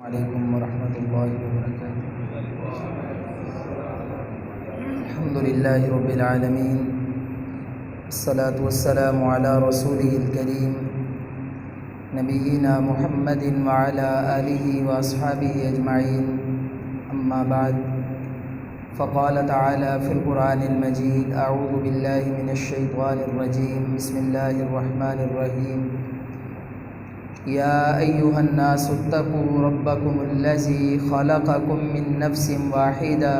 علیکم ورحمۃ اللہ وبرکاتہ۔ الحمدللہ رب العالمین، الصلاۃ والسلام علی رسولہ الکریم نبینا محمد وعلی آلہ واصحابہ اجمعین، اما بعد، فقال تعالی فی القرآن المجید: اعوذ باللہ من الشیطان الرجیم، بسم اللہ الرحمن الرحیم۔ یا ایہا الناس اتقوا ربکم الذی خلقکم من نفس واحدہ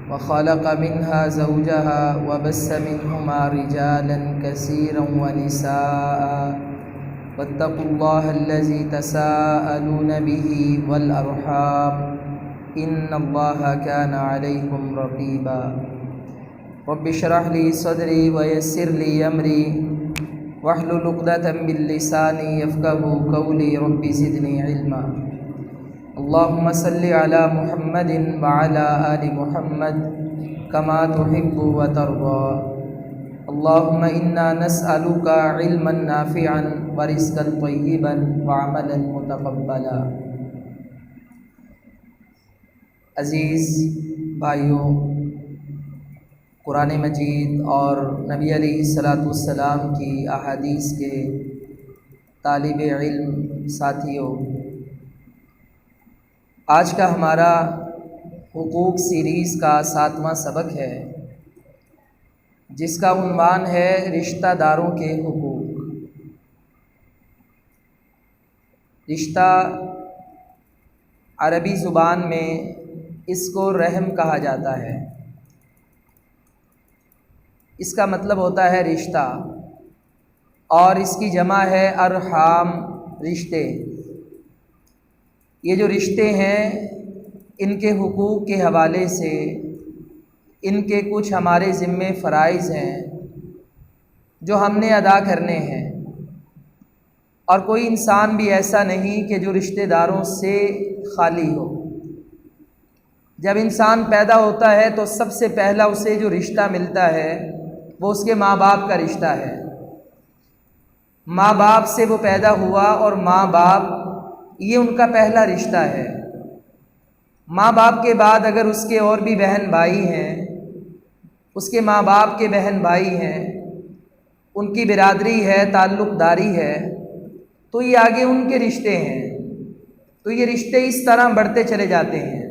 وخلق منها زوجها وبث منہما رجالا کثیرا ونساء واتقوا اللہ الذی تساءلون به والارحام ان اللہ کان علیکم رقیبا۔ رب اشرح لی صدری ویسر لی امری واحلل عقدۃ من لسانی یفقہوا قولی، رب زدنی علما۔ اللہم صل علی محمد وعلی آل محمد کما تحب وترضی۔ اللہم انا نسألک علما نافعا ورزقا طیبا وعملا متقبلا۔ عزیز بھائیوں، قرآن مجید اور نبی علیہ السلام کی احادیث کے طالب علم ساتھیوں، آج کا ہمارا حقوق سیریز کا 7واں سبق ہے، جس کا عنوان ہے رشتہ داروں کے حقوق۔ رشتہ عربی زبان میں اس کو رحم کہا جاتا ہے۔ اس کا مطلب ہوتا ہے رشتہ، اور اس کی جمع ہے ارحام، رشتے۔ یہ جو رشتے ہیں، ان کے حقوق کے حوالے سے ان کے کچھ ہمارے ذمے فرائض ہیں جو ہم نے ادا کرنے ہیں، اور کوئی انسان بھی ایسا نہیں کہ جو رشتہ داروں سے خالی ہو۔ جب انسان پیدا ہوتا ہے تو سب سے پہلا اسے جو رشتہ ملتا ہے وہ اس کے ماں باپ کا رشتہ ہے۔ ماں باپ سے وہ پیدا ہوا، اور ماں باپ یہ ان کا پہلا رشتہ ہے۔ ماں باپ کے بعد اگر اس کے اور بھی بہن بھائی ہیں، اس کے ماں باپ کے بہن بھائی ہیں، ان کی برادری ہے، تعلق داری ہے، تو یہ آگے ان کے رشتے ہیں۔ تو یہ رشتے اس طرح بڑھتے چلے جاتے ہیں۔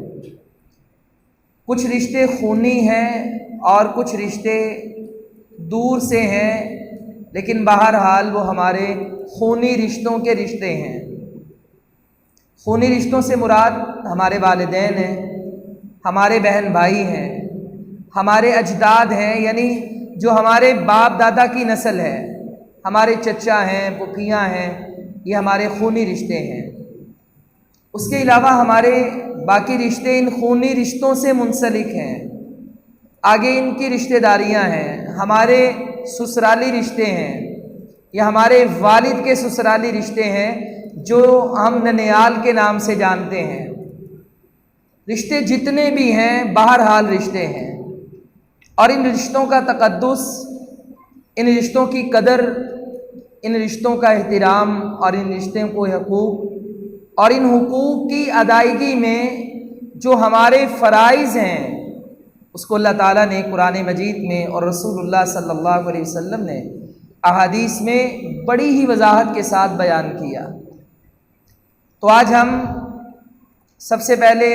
کچھ رشتے خونی ہیں اور کچھ رشتے دور سے ہیں، لیکن بہرحال وہ ہمارے خونی رشتوں کے رشتے ہیں۔ خونی رشتوں سے مراد ہمارے والدین ہیں، ہمارے بہن بھائی ہیں، ہمارے اجداد ہیں، یعنی جو ہمارے باپ دادا کی نسل ہے، ہمارے چچا ہیں، پھوپھیاں ہیں، یہ ہمارے خونی رشتے ہیں۔ اس کے علاوہ ہمارے باقی رشتے ان خونی رشتوں سے منسلک ہیں۔ آگے ان کی رشتہ داریاں ہیں، ہمارے سسرالی رشتے ہیں، یہ ہمارے والد کے سسرالی رشتے ہیں جو ہم ننیال کے نام سے جانتے ہیں۔ رشتے جتنے بھی ہیں بہرحال رشتے ہیں، اور ان رشتوں کا تقدس، ان رشتوں کی قدر، ان رشتوں کا احترام، اور ان رشتوں کو حقوق، اور ان حقوق کی ادائیگی میں جو ہمارے فرائض ہیں، اس کو اللہ تعالیٰ نے قرآن مجید میں اور رسول اللہ صلی اللہ علیہ وسلم نے احادیث میں بڑی ہی وضاحت کے ساتھ بیان کیا۔ تو آج ہم سب سے پہلے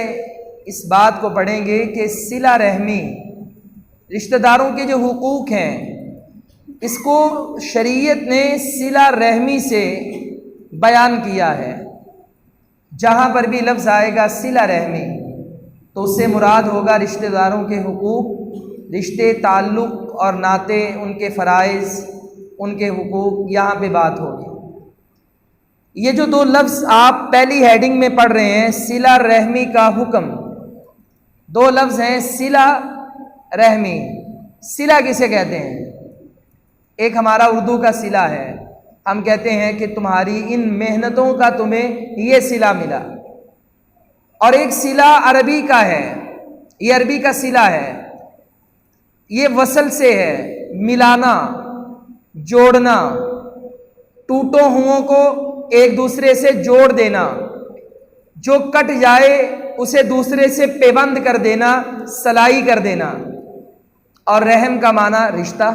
اس بات کو پڑھیں گے کہ صلہ رحمی، رشتہ داروں کے جو حقوق ہیں، اس کو شریعت نے صلہ رحمی سے بیان کیا ہے۔ جہاں پر بھی لفظ آئے گا صلہ رحمی، تو اس سے مراد ہوگا رشتہ داروں کے حقوق، رشتے، تعلق اور ناطے، ان کے فرائض، ان کے حقوق، یہاں پہ بات ہوگی۔ یہ جو دو لفظ آپ پہلی ہیڈنگ میں پڑھ رہے ہیں، صلہ رحمی کا حکم، دو لفظ ہیں صلہ رحمی۔ صلہ کسے کہتے ہیں؟ ایک ہمارا اردو کا صلہ ہے، ہم کہتے ہیں کہ تمہاری ان محنتوں کا تمہیں یہ صلہ ملا، اور ایک صلہ عربی کا ہے، یہ عربی کا صلہ ہے، یہ وصل سے ہے، ملانا، جوڑنا، ٹوٹوں ہوں کو ایک دوسرے سے جوڑ دینا۔ جو کٹ جائے اسے دوسرے سے پیوند کر دینا، سلائی کر دینا۔ اور رحم کا معنی رشتہ،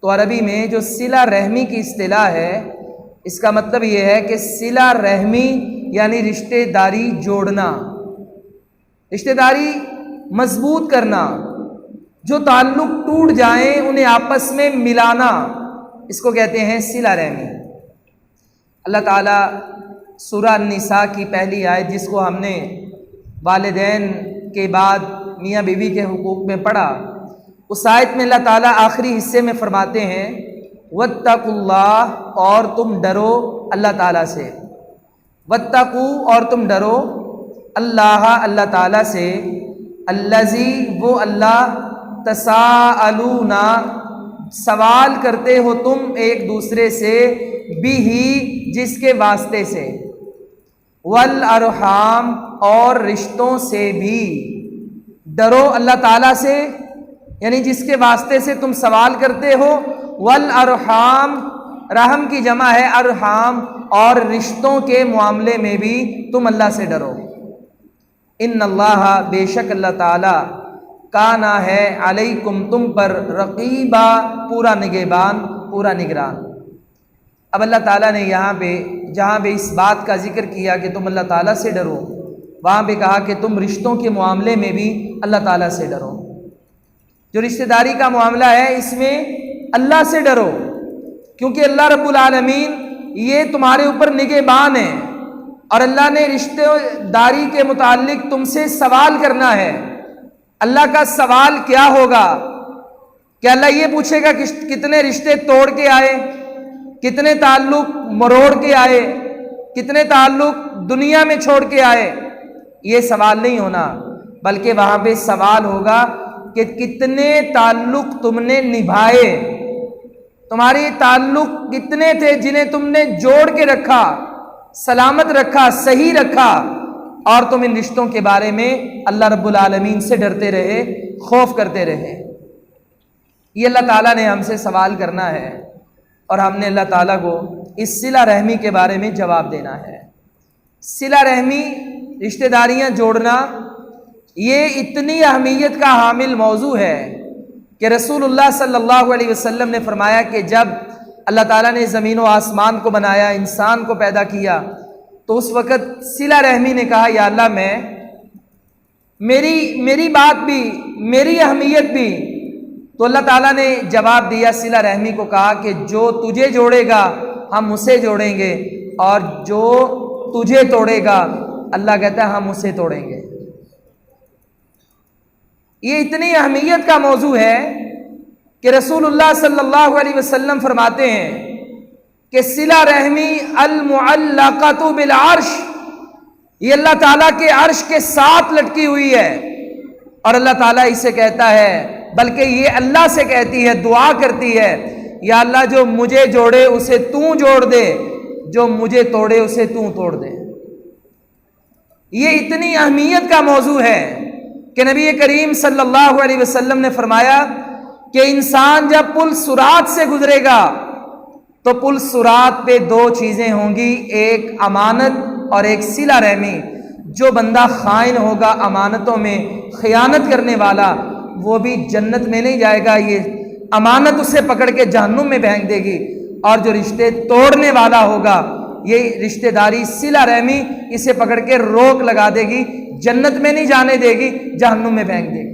تو عربی میں جو صلہ رحمی کی اصطلاح ہے، اس کا مطلب یہ ہے کہ صلہ رحمی یعنی رشتہ داری جوڑنا، رشتہ داری مضبوط کرنا، جو تعلق ٹوٹ جائیں انہیں آپس میں ملانا، اس کو کہتے ہیں صلہ رحمی۔ اللہ تعالیٰ سورہ النساء کی پہلی آیت، جس کو ہم نے والدین کے بعد میاں بیوی کے حقوق میں پڑھا، اس آیت میں اللہ تعالیٰ آخری حصے میں فرماتے ہیں واتقوا اللہ، اور تم ڈرو اللہ تعالیٰ سے، واتقوا اور تم ڈرو اللہ اللہ تعالیٰ سے، الذی وہ اللہ، تساءلون سوال کرتے ہو تم ایک دوسرے سے، بھی جس کے واسطے سے، والارحام اور رشتوں سے بھی، ڈرو اللہ تعالیٰ سے یعنی جس کے واسطے سے تم سوال کرتے ہو، والارحام رحم کی جمع ہے ارحام، اور رشتوں کے معاملے میں بھی تم اللہ سے ڈرو۔ ان اللہ بے شک اللہ تعالیٰ کانا ہے علیکم تم پر، رقیبا پورا نگہبان، پورا نگران۔ اب اللہ تعالیٰ نے یہاں پہ جہاں پہ اس بات کا ذکر کیا کہ تم اللہ تعالیٰ سے ڈرو، وہاں پہ کہا کہ تم رشتوں کے معاملے میں بھی اللہ تعالیٰ سے ڈرو۔ جو رشتہ داری کا معاملہ ہے اس میں اللہ سے ڈرو، کیونکہ اللہ رب العالمین یہ تمہارے اوپر نگہبان ہے، اور اللہ نے رشتہ داری کے متعلق تم سے سوال کرنا ہے۔ اللہ کا سوال کیا ہوگا کہ اللہ یہ پوچھے گا کہ کتنے رشتے توڑ کے آئے، کتنے تعلق مروڑ کے آئے، کتنے تعلق دنیا میں چھوڑ کے آئے۔ یہ سوال نہیں ہونا، بلکہ وہاں پہ سوال ہوگا کہ کتنے تعلق تم نے نبھائے، تمہارے تعلق کتنے تھے جنہیں تم نے جوڑ کے رکھا، سلامت رکھا، صحیح رکھا، اور تم ان رشتوں کے بارے میں اللہ رب العالمین سے ڈرتے رہے، خوف کرتے رہے۔ یہ اللہ تعالیٰ نے ہم سے سوال کرنا ہے، اور ہم نے اللہ تعالیٰ کو اس صلہ رحمی کے بارے میں جواب دینا ہے۔ صلہ رحمی، رشتہ داریاں جوڑنا، یہ اتنی اہمیت کا حامل موضوع ہے کہ رسول اللہ صلی اللہ علیہ وسلم نے فرمایا کہ جب اللہ تعالیٰ نے زمین و آسمان کو بنایا، انسان کو پیدا کیا، تو اس وقت صلہ رحمی نے کہا یا اللہ میری بات بھی، میری اہمیت بھی، تو اللہ تعالیٰ نے جواب دیا، صلہ رحمی کو کہا کہ جو تجھے جوڑے گا ہم اسے جوڑیں گے، اور جو تجھے توڑے گا اللہ کہتا ہے ہم اسے توڑیں گے۔ یہ اتنی اہمیت کا موضوع ہے کہ رسول اللہ صلی اللہ علیہ وسلم فرماتے ہیں کہ صلہ رحمی المعلقۃ بالعرش، یہ اللہ تعالیٰ کے عرش کے ساتھ لٹکی ہوئی ہے، اور اللہ تعالیٰ اسے کہتا ہے، بلکہ یہ اللہ سے کہتی ہے، دعا کرتی ہے، یا اللہ جو مجھے جوڑے اسے تو جوڑ دے، جو مجھے توڑے اسے تو توڑ دے۔ یہ اتنی اہمیت کا موضوع ہے کہ نبی کریم صلی اللہ علیہ وسلم نے فرمایا کہ انسان جب پل صراط سے گزرے گا تو پل صراط پہ دو چیزیں ہوں گی، ایک امانت اور ایک صلہ رحمی۔ جو بندہ خائن ہوگا، امانتوں میں خیانت کرنے والا، وہ بھی جنت میں نہیں جائے گا، یہ امانت اسے پکڑ کے جہنم میں پھینک دے گی، اور جو رشتے توڑنے والا ہوگا، یہ رشتہ داری صلہ رحمی اسے پکڑ کے روک لگا دے گی، جنت میں نہیں جانے دے گی، جہنم میں پھینک دے گی۔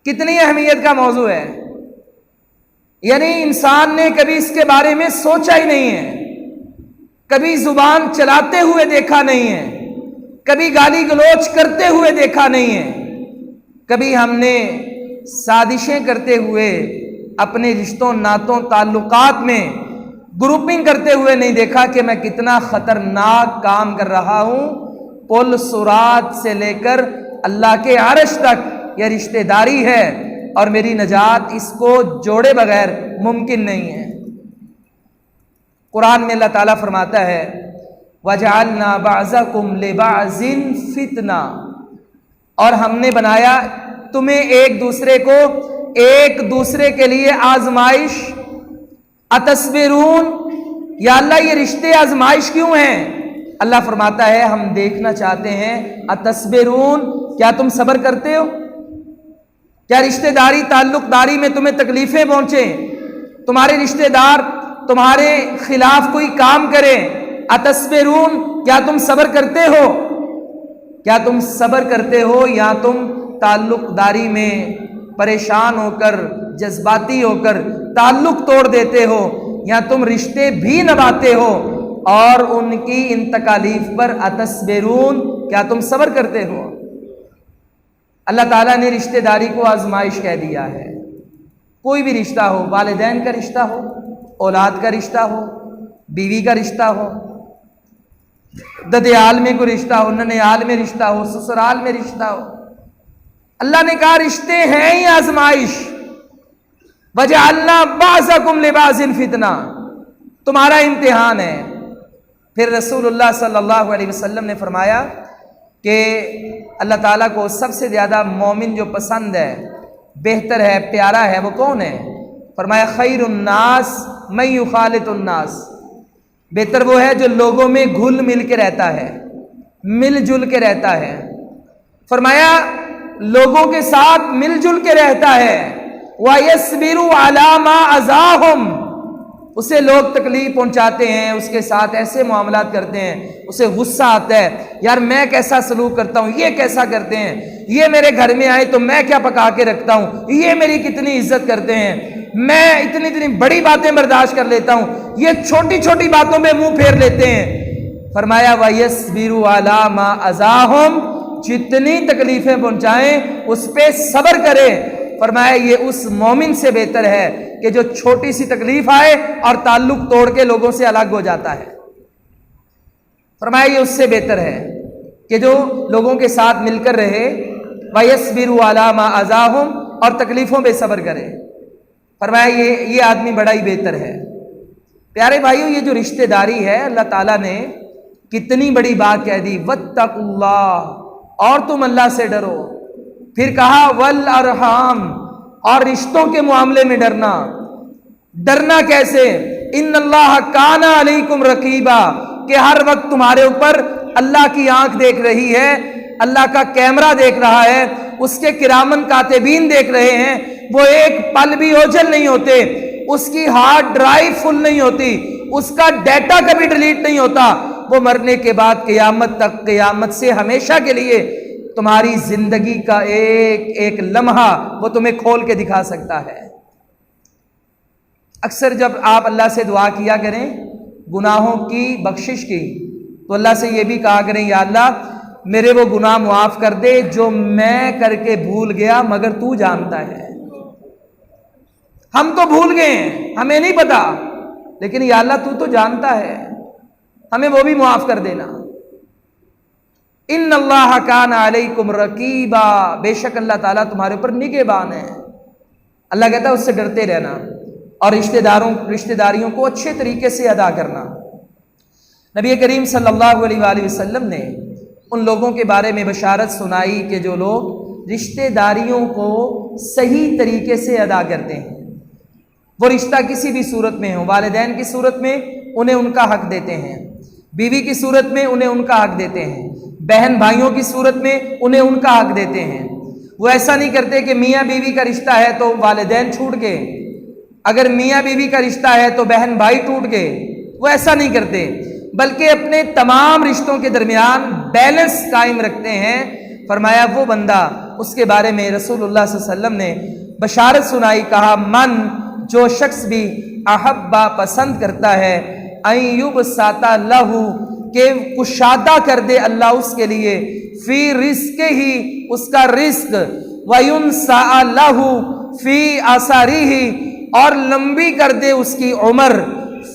کتنی اہمیت کا موضوع ہے، یعنی انسان نے کبھی اس کے بارے میں سوچا ہی نہیں ہے، کبھی زبان چلاتے ہوئے دیکھا نہیں ہے، کبھی گالی گلوچ کرتے ہوئے دیکھا نہیں ہے، کبھی ہم نے سازشیں کرتے ہوئے اپنے رشتوں، ناتوں، تعلقات میں گروپنگ کرتے ہوئے نہیں دیکھا کہ میں کتنا خطرناک کام کر رہا ہوں۔ پل صراط سے لے کر اللہ کے عرش تک یہ رشتہ داری ہے، اور میری نجات اس کو جوڑے بغیر ممکن نہیں ہے۔ قرآن میں اللہ تعالیٰ فرماتا ہے وَجَعَلْنَا بَعْضَكُمْ لِبَعْضٍ فِتْنَةً، اور ہم نے بنایا تمہیں ایک دوسرے کو ایک دوسرے کے لیے آزمائش۔ اتصبرون، یا اللہ یہ رشتے آزمائش کیوں ہیں؟ اللہ فرماتا ہے ہم دیکھنا چاہتے ہیں اتصبرون، کیا تم صبر کرتے ہو؟ کیا رشتہ داری تعلق داری میں تمہیں تکلیفیں پہنچیں، تمہارے رشتہ دار تمہارے خلاف کوئی کام کرے؟ اتصبرون، کیا تم صبر کرتے ہو؟ کیا تم صبر کرتے ہو یا تم تعلق داری میں پریشان ہو کر جذباتی ہو کر تعلق توڑ دیتے ہو، یا تم رشتے بھی نبھاتے ہو اور ان کی ان تکالیف پر اتصبرون، کیا تم صبر کرتے ہو؟ اللہ تعالیٰ نے رشتہ داری کو آزمائش کہہ دیا ہے۔ کوئی بھی رشتہ ہو، والدین کا رشتہ ہو، اولاد کا رشتہ ہو، بیوی کا رشتہ ہو، ددیال میں کوئی رشتہ ہو، ننیال میں رشتہ ہو، سسرال میں رشتہ ہو، اللہ نے کہا رشتے ہیں ہی آزمائش۔ وَجَعَلْنَا بَعْضَكُمْ لِبَعْضٍ فِتْنَةً، تمہارا امتحان ہے۔ پھر رسول اللہ صلی اللہ علیہ وسلم نے فرمایا کہ اللہ تعالیٰ کو سب سے زیادہ مومن جو پسند ہے، بہتر ہے، پیارا ہے، وہ کون ہے؟ فرمایا خیر الناس من یخالط الناس، بہتر وہ ہے جو لوگوں میں گھل مل کے رہتا ہے، مل جل کے رہتا ہے۔ فرمایا لوگوں کے ساتھ مل جل کے رہتا ہے۔ وَيَصْبِرُ عَلَى مَا أَذَاهُمْ، اسے لوگ تکلیف پہنچاتے ہیں، اس کے ساتھ ایسے معاملات کرتے ہیں، اسے غصہ آتا ہے، یار میں کیسا سلوک کرتا ہوں، یہ کیسا کرتے ہیں، یہ میرے گھر میں آئے تو میں کیا پکا کے رکھتا ہوں، یہ میری کتنی عزت کرتے ہیں، میں اتنی بڑی باتیں برداشت کر لیتا ہوں، یہ چھوٹی چھوٹی باتوں میں منہ پھیر لیتے ہیں۔ فرمایا وَيَصْبِرُ عَلَى مَا أَذَاهُمْ، جتنی تکلیفیں پہنچائیں اس پہ صبر کرے۔ فرمایا یہ اس مومن سے بہتر ہے کہ جو چھوٹی سی تکلیف آئے اور تعلق توڑ کے لوگوں سے الگ ہو جاتا ہے۔ فرمایا یہ اس سے بہتر ہے کہ جو لوگوں کے ساتھ مل کر رہے، وَيَصْبِرُ عَلَى مَا أَذَاهُمْ، اور تکلیفوں پہ صبر کرے۔ فرمایا یہ آدمی بڑا ہی بہتر ہے۔ پیارے بھائیوں، یہ جو رشتہ داری ہے اللہ تعالیٰ نے کتنی بڑی بات کہہ دی، وَاتَّقُوا اللَّهَ، اور تم اللہ سے ڈرو۔ پھر کہا والارحام، اور رشتوں کے معاملے میں ڈرنا۔ ڈرنا کیسے؟ ان اللہ کان علیکم رقیبا، کہ ہر وقت تمہارے اوپر اللہ کی آنکھ دیکھ رہی ہے، اللہ کا کیمرہ دیکھ رہا ہے، اس کے کرامن کاتبین دیکھ رہے ہیں۔ وہ ایک پل بھی اوجھل نہیں ہوتے، اس کی ہارڈ ڈرائیو فل نہیں ہوتی، اس کا ڈیٹا کبھی ڈیلیٹ نہیں ہوتا۔ وہ مرنے کے بعد قیامت تک، قیامت سے ہمیشہ کے لیے تمہاری زندگی کا ایک ایک لمحہ وہ تمہیں کھول کے دکھا سکتا ہے۔ اکثر جب آپ اللہ سے دعا کیا کریں گناہوں کی بخشش کی، تو اللہ سے یہ بھی کہا کریں یا اللہ میرے وہ گناہ معاف کر دے جو میں کر کے بھول گیا مگر تو جانتا ہے۔ ہم تو بھول گئے ہیں، ہمیں نہیں پتا، لیکن یا اللہ تو جانتا ہے، ہمیں وہ بھی معاف کر دینا۔ ان اللہ کان علیکم رقیبا، بے شک اللہ تعالیٰ تمہارے اوپر نگہبان ہے۔ اللہ کہتا ہے اس سے ڈرتے رہنا اور رشتہ داریوں کو اچھے طریقے سے ادا کرنا۔ نبی کریم صلی اللہ علیہ وآلہ وسلم نے ان لوگوں کے بارے میں بشارت سنائی کہ جو لوگ رشتہ داریوں کو صحیح طریقے سے ادا کرتے ہیں، وہ رشتہ کسی بھی صورت میں ہو، والدین کی صورت میں انہیں ان کا حق دیتے ہیں، بیوی کی صورت میں انہیں ان کا حق دیتے ہیں، بہن بھائیوں کی صورت میں انہیں ان کا حق دیتے ہیں۔ وہ ایسا نہیں کرتے کہ میاں بیوی کا رشتہ ہے تو والدین چھوٹ گئے، اگر میاں بیوی کا رشتہ ہے تو بہن بھائی ٹوٹ گئے، وہ ایسا نہیں کرتے، بلکہ اپنے تمام رشتوں کے درمیان بیلنس قائم رکھتے ہیں۔ فرمایا وہ بندہ، اس کے بارے میں رسول اللہ صلی اللہ علیہ وسلم نے بشارت سنائی، کہا من، جو شخص بھی احبا پسند کرتا ہے، ایوب ساتا لہو، کہ کشادہ کر دے اللہ اس کے لیے، فی رزق ہی، اس کا رزق، وَيُنْسَعَ لَهُ فی آثارِهِ، اور لمبی کر دے اس کی عمر،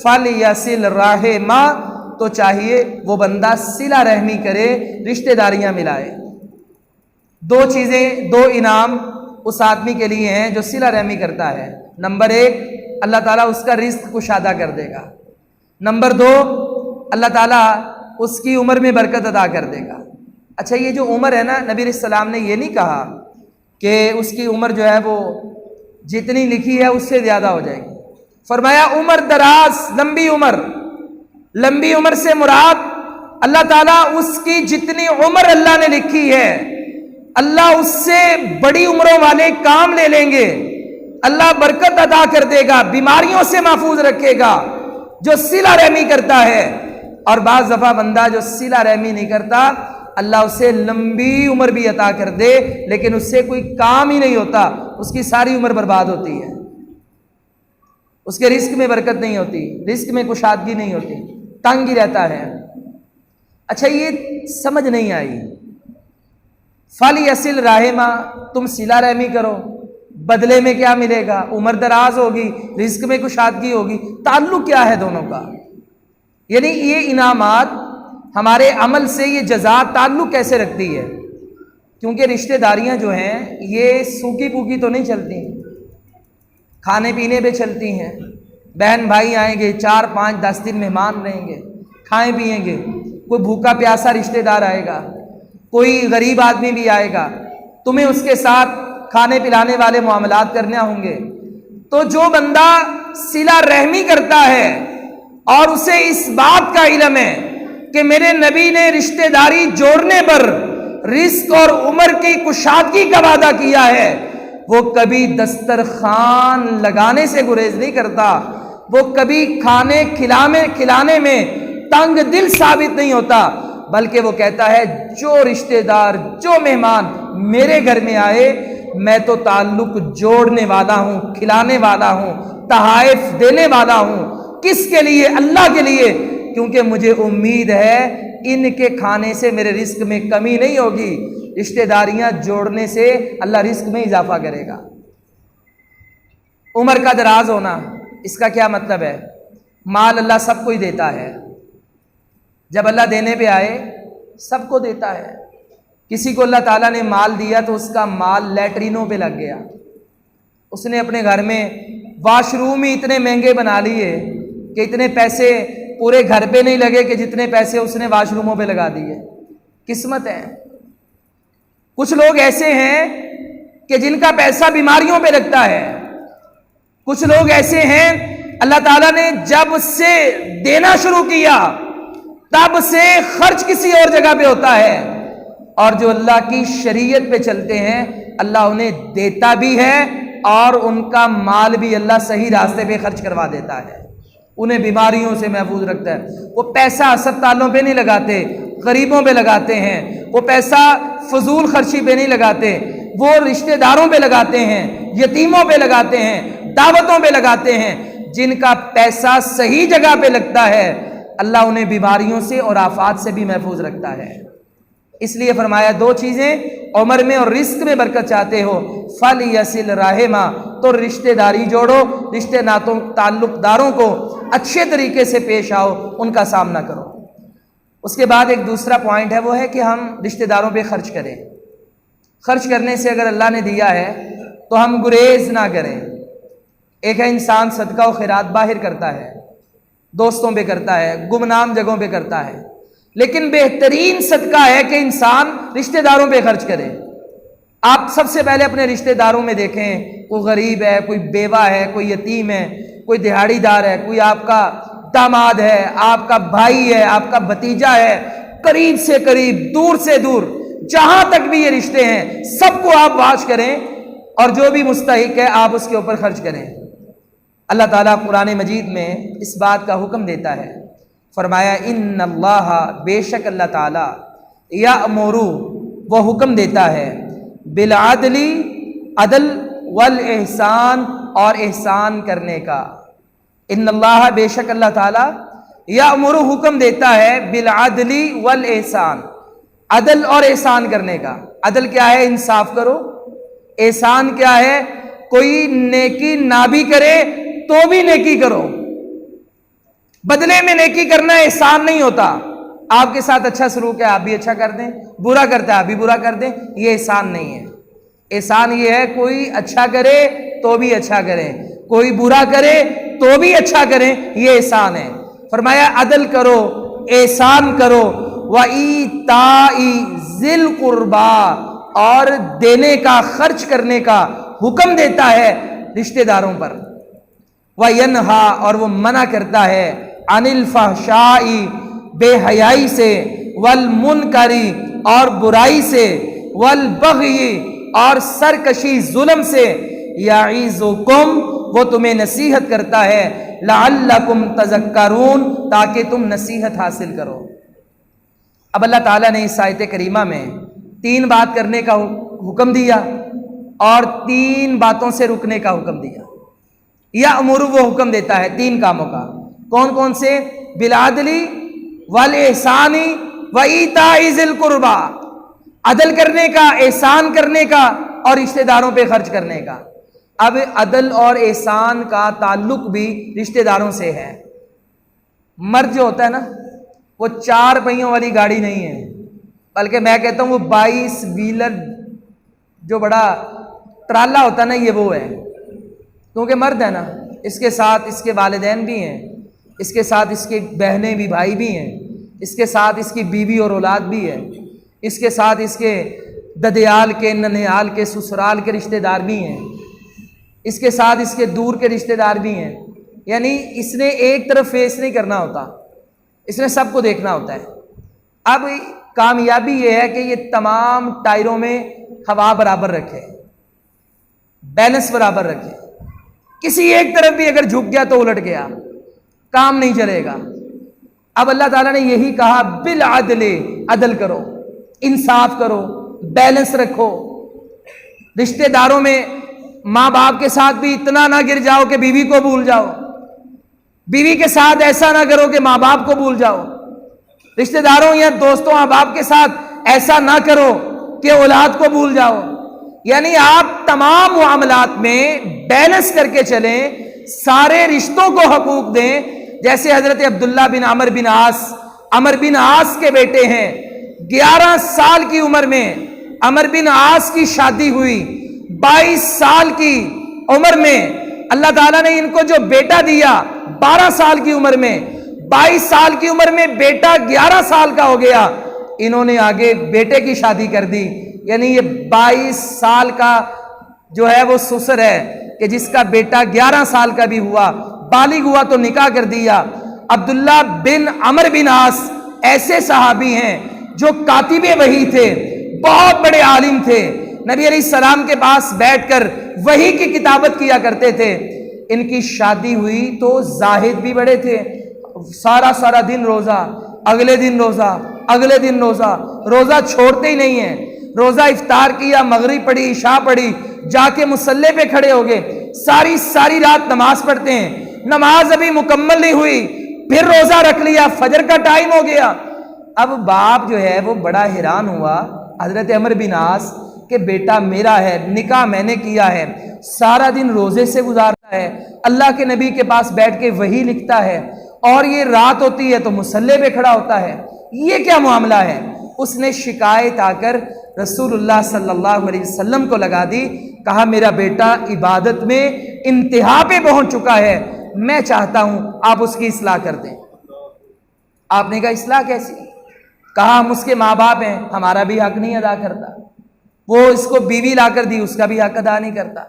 فَلْيَصِلْ رَحِمَهُ، تو چاہیے وہ بندہ صلہ رحمی کرے، رشتہ داریاں ملائے۔ دو چیزیں، دو انعام اس آدمی کے لیے ہیں جو صلہ رحمی کرتا ہے۔ نمبر ایک، اللہ تعالیٰ اس کا رزق کشادہ کر دے گا۔ نمبر دو، اللہ تعالیٰ اس کی عمر میں برکت عطا کر دے گا۔ اچھا یہ جو عمر ہے نا، نبی علیہ السلام نے یہ نہیں کہا کہ اس کی عمر جو ہے وہ جتنی لکھی ہے اس سے زیادہ ہو جائے گی۔ فرمایا عمر دراز، لمبی عمر۔ لمبی عمر سے مراد اللہ تعالیٰ اس کی جتنی عمر اللہ نے لکھی ہے، اللہ اس سے بڑی عمروں والے کام لے لیں گے، اللہ برکت عطا کر دے گا، بیماریوں سے محفوظ رکھے گا جو صلہ رحمی کرتا ہے۔ اور بعض دفعہ بندہ جو صلہ رحمی نہیں کرتا، اللہ اسے لمبی عمر بھی عطا کر دے لیکن اس سے کوئی کام ہی نہیں ہوتا، اس کی ساری عمر برباد ہوتی ہے، اس کے رزق میں برکت نہیں ہوتی، رزق میں کشادگی نہیں ہوتی، تنگ ہی رہتا ہے۔ اچھا یہ سمجھ نہیں آئی، فَلْيَصِلْ رَحِمَ، تم صلہ رحمی کرو، بدلے میں کیا ملے گا؟ عمر دراز ہوگی، رزق میں کشادگی ہوگی، تعلق کیا ہے دونوں کا؟ یعنی یہ انعامات ہمارے عمل سے یہ جزا تعلق کیسے رکھتی ہے؟ کیونکہ رشتہ داریاں جو ہیں یہ سوکھی پوکی تو نہیں چلتی، کھانے پینے پہ چلتی ہیں۔ بہن بھائی آئیں گے، 4 5 10 دن مہمان رہیں گے، کھائیں پیئیں گے، کوئی بھوکا پیاسا رشتہ دار آئے گا، کوئی غریب آدمی بھی آئے گا، تمہیں اس کے ساتھ کھانے پلانے والے معاملات کرنے ہوں گے۔ تو جو بندہ صلہ رحمی کرتا ہے اور اسے اس بات کا علم ہے کہ میرے نبی نے رشتہ داری جوڑنے پر رزق اور عمر کی کشادگی کا وعدہ کیا ہے، وہ کبھی دسترخوان لگانے سے گریز نہیں کرتا، وہ کبھی کھانے کھلانے میں تنگ دل ثابت نہیں ہوتا، بلکہ وہ کہتا ہے جو رشتہ دار، جو مہمان میرے گھر میں آئے میں تو تعلق جوڑنے والا ہوں، کھلانے والا ہوں، تحائف دینے والا ہوں۔ کس کے لیے؟ اللہ کے لیے، کیونکہ مجھے امید ہے ان کے کھانے سے میرے رزق میں کمی نہیں ہوگی۔ رشتہ داریاں جوڑنے سے اللہ رزق میں اضافہ کرے گا۔ عمر کا دراز ہونا، اس کا کیا مطلب ہے؟ مال اللہ سب کو ہی دیتا ہے، جب اللہ دینے پہ آئے سب کو دیتا ہے۔ کسی کو اللہ تعالیٰ نے مال دیا تو اس کا مال لیٹرینوں پہ لگ گیا، اس نے اپنے گھر میں واش روم ہی اتنے مہنگے بنا لیے کہ اتنے پیسے پورے گھر پہ نہیں لگے کہ جتنے پیسے اس نے واش روموں پہ لگا دیے۔ قسمت ہے۔ کچھ لوگ ایسے ہیں کہ جن کا پیسہ بیماریوں پہ لگتا ہے، کچھ لوگ ایسے ہیں اللہ تعالیٰ نے جب سے دینا شروع کیا تب سے خرچ کسی اور جگہ پہ ہوتا ہے، اور جو اللہ کی شریعت پہ چلتے ہیں اللہ انہیں دیتا بھی ہے اور ان کا مال بھی اللہ صحیح راستے پہ خرچ کروا دیتا ہے، انہیں بیماریوں سے محفوظ رکھتا ہے۔ وہ پیسہ اسپتالوں پہ نہیں لگاتے، غریبوں پہ لگاتے ہیں، وہ پیسہ فضول خرچی پہ نہیں لگاتے، وہ رشتہ داروں پہ لگاتے ہیں، یتیموں پہ لگاتے ہیں، دعوتوں پہ لگاتے ہیں۔ جن کا پیسہ صحیح جگہ پہ لگتا ہے اللہ انہیں بیماریوں سے اور آفات سے بھی محفوظ رکھتا ہے۔ اس لیے فرمایا 2 چیزیں، عمر میں اور رزق میں برکت چاہتے ہو فَلْيَصِلْ رَحِمَ، تو رشتہ داری جوڑو، رشتہ ناتوں تعلق داروں کو اچھے طریقے سے پیش آؤ، ان کا سامنا کرو۔ اس کے بعد ایک دوسرا پوائنٹ ہے، وہ ہے کہ ہم رشتہ داروں پہ خرچ کریں۔ خرچ کرنے سے اگر اللہ نے دیا ہے تو ہم گریز نہ کریں۔ ایک ہے انسان صدقہ و خیرات باہر کرتا ہے، دوستوں پہ کرتا ہے، گمنام جگہوں پہ کرتا ہے، لیکن بہترین صدقہ ہے کہ انسان رشتہ داروں پہ خرچ کرے۔ آپ سب سے پہلے اپنے رشتہ داروں میں دیکھیں، کوئی غریب ہے، کوئی بیوہ ہے، کوئی یتیم ہے، کوئی دہاڑی دار ہے، کوئی آپ کا داماد ہے، آپ کا بھائی ہے، آپ کا بھتیجا ہے، قریب سے قریب، دور سے دور، جہاں تک بھی یہ رشتے ہیں سب کو آپ واچ کریں اور جو بھی مستحق ہے آپ اس کے اوپر خرچ کریں۔ اللہ تعالیٰ قرآن مجید میں اس بات کا حکم دیتا ہے، فرمایا ان اللہ، بے شک اللہ تعالیٰ، یأمر، وہ حکم دیتا ہے، بالعدل، عدل، والاحسان، اور احسان کرنے کا۔ ان اللہ، بے شک اللہ تعالیٰ، یأمر، حکم دیتا ہے، بالعدل والاحسان، عدل اور احسان کرنے کا۔ عدل کیا ہے؟ انصاف کرو۔ احسان کیا ہے؟ کوئی نیکی نہ بھی کرے تو بھی نیکی کرو، بدلے میں نیکی کرنا احسان نہیں ہوتا۔ آپ کے ساتھ اچھا سلوک ہے آپ بھی اچھا کر دیں، برا کرتا ہے آپ بھی برا کر دیں، یہ احسان نہیں ہے۔ احسان یہ ہے کوئی اچھا کرے تو بھی اچھا کریں، کوئی برا کرے تو بھی اچھا کریں، یہ احسان ہے۔ فرمایا عدل کرو، احسان کرو، وَإِيتَاءِ ذِي الْقُرْبَى، اور دینے کا، خرچ کرنے کا حکم دیتا ہے رشتہ داروں پر۔ وَيَنْهَا، اور وہ منع کرتا ہے، عَنِ الْفَحْشَاءِ، بے حیائی سے، والمنکری اور برائی سے، والبغی اور سرکشی ظلم سے، یعظکم وہ تمہیں نصیحت کرتا ہے، لعلکم تذکرون تاکہ تم نصیحت حاصل کرو۔ اب اللہ تعالیٰ نے اس آیت کریمہ میں 3 بات کرنے کا حکم دیا اور 3 باتوں سے رکنے کا حکم دیا۔ یأمر وہ حکم دیتا ہے 3 کاموں کا، کون کون سے؟ بالعدل والاحسان وایتاء ذی القربی، عدل کرنے کا، احسان کرنے کا اور رشتہ داروں پہ خرچ کرنے کا۔ اب عدل اور احسان کا تعلق بھی رشتہ داروں سے ہے۔ مرد جو ہوتا ہے نا، وہ 4 پہیوں والی گاڑی نہیں ہے، بلکہ میں کہتا ہوں وہ 22 ویلر جو بڑا ٹرالا ہوتا ہے نا، یہ وہ ہے، کیونکہ مرد ہے نا، اس کے ساتھ اس کے والدین بھی ہیں، اس کے ساتھ اس کی بہنیں بھی، بھائی بھی ہیں، اس کے ساتھ اس کی بیوی اور اولاد بھی ہے، اس کے ساتھ اس کے ددیال کے، ننیال کے، سسرال کے رشتہ دار بھی ہیں، اس کے ساتھ اس کے دور کے رشتہ دار بھی ہیں۔ یعنی اس نے ایک طرف فیس نہیں کرنا ہوتا، اس نے سب کو دیکھنا ہوتا ہے۔ اب کامیابی یہ ہے کہ یہ تمام ٹائروں میں ہوا برابر رکھے، بیلنس برابر رکھے، کسی ایک طرف بھی اگر جھک گیا تو الٹ گیا، کام نہیں چلے گا۔ اب اللہ تعالیٰ نے یہی کہا بالعدل، عدل کرو، انصاف کرو، بیلنس رکھو۔ رشتہ داروں میں ماں باپ کے ساتھ بھی اتنا نہ گر جاؤ کہ بیوی کو بھول جاؤ، بیوی کے ساتھ ایسا نہ کرو کہ ماں باپ کو بھول جاؤ، رشتہ داروں یا دوستوں احباب کے ساتھ ایسا نہ کرو کہ اولاد کو بھول جاؤ۔ یعنی آپ تمام معاملات میں بیلنس کر کے چلیں، سارے رشتوں کو حقوق دیں۔ جیسے حضرت عبداللہ بن عمر بن عاص کے بیٹے ہیں، 11 سال کی عمر میں عمر بن عاص کی شادی ہوئی، 22 سال کی عمر میں اللہ تعالیٰ نے ان کو جو بیٹا دیا، 12 سال کی عمر میں، 22 سال کی عمر میں بیٹا 11 سال کا ہو گیا، انہوں نے آگے بیٹے کی شادی کر دی۔ یعنی یہ 22 سال کا جو ہے وہ سسر ہے کہ جس کا بیٹا 11 سال کا بھی ہوا، بالغ ہوا تو نکاح کر دیا۔ عبداللہ بن عمر بن عاص ایسے صحابی ہیں جو کاتب وحی تھے، بہت بڑے عالم تھے، نبی علیہ السلام کے پاس بیٹھ کر وحی کی کتابت کیا کرتے تھے۔ ان کی شادی ہوئی تو زاہد بھی بڑے تھے، سارا دن روزہ، اگلے دن روزہ، اگلے دن روزہ، روزہ چھوڑتے ہی نہیں ہیں۔ روزہ افطار کیا، مغرب پڑھی، عشاء پڑھی، جا کے مصلی پہ کھڑے ہو گئے، ساری رات نماز پڑھتے ہیں، نماز ابھی مکمل نہیں ہوئی، پھر روزہ رکھ لیا، فجر کا ٹائم ہو گیا۔ اب باپ جو ہے وہ بڑا حیران ہوا حضرت عمر بن عاص کہ بیٹا میرا ہے، نکاح میں نے کیا ہے، سارا دن روزے سے گزارتا ہے، اللہ کے نبی کے پاس بیٹھ کے وحی لکھتا ہے، اور یہ رات ہوتی ہے تو مصلی پہ کھڑا ہوتا ہے، یہ کیا معاملہ ہے؟ اس نے شکایت آ کر رسول اللہ صلی اللہ علیہ وسلم کو لگا دی، کہا میرا بیٹا عبادت میں انتہا پہ پہنچ چکا ہے، میں چاہتا ہوں آپ اس کی اصلاح کر دیں۔ آپ نے کہا اصلاح کیسی؟ کہا ہم اس کے ماں باپ ہیں، ہمارا بھی حق نہیں ادا کرتا، وہ اس کو بیوی لا کر دی، اس کا بھی حق ادا نہیں کرتا،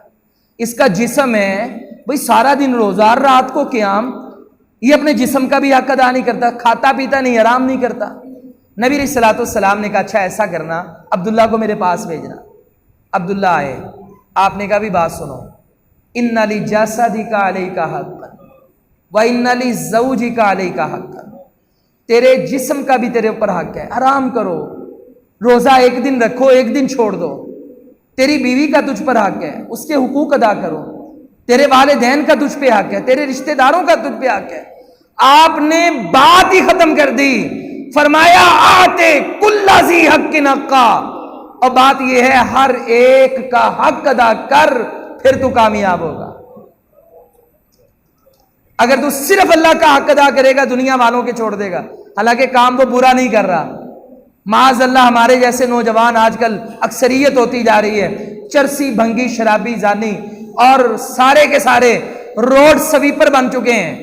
اس کا جسم ہے بھئی سارا دن روزہ، رات کو قیام، یہ اپنے جسم کا بھی حق ادا نہیں کرتا، کھاتا پیتا نہیں، آرام نہیں کرتا۔ نبی علیہ الصلوۃ والسلام نے کہا اچھا ایسا کرنا، عبداللہ کو میرے پاس بھیجنا۔ عبداللہ آئے، آپ نے کہا بھی بات سنو، ان لجسدک علیک حقا وان لزوجک علیک حقا، تیرے جسم کا بھی تیرے اوپر حق ہے، آرام کرو، روزہ ایک دن رکھو، ایک دن چھوڑ دو، تیری بیوی کا تجھ پر حق ہے، اس کے حقوق ادا کرو، تیرے والدین کا تجھ پہ حق ہے، تیرے رشتہ داروں کا تجھ پہ حق ہے۔ آپ نے بات ہی ختم کر دی، فرمایا آتے کل ذی حق حقا، اور بات یہ ہے ہر ایک کا حق ادا کر، پھر تو کامیاب ہوگا۔ اگر تو صرف اللہ کا حق ادا کرے گا دنیا والوں کے چھوڑ دے گا، حالانکہ کام وہ برا نہیں کر رہا، معاذ اللہ ہمارے جیسے نوجوان آج کل اکثریت ہوتی جا رہی ہے، چرسی، بھنگی، شرابی، زانی اور سارے کے سارے روڈ سویپر بن چکے ہیں،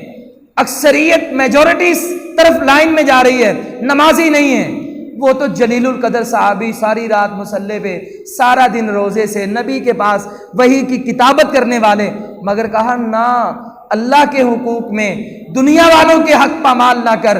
اکثریت میجورٹی طرف لائن میں جا رہی ہے، نمازی نہیں ہے۔ وہ تو جلیل القدر صحابی ساری رات مصلی پہ، سارا دن روزے سے، نبی کے پاس وحی کی کتابت کرنے والے، مگر کہا نہ، اللہ کے حقوق میں دنیا والوں کے حق پامال نہ کر،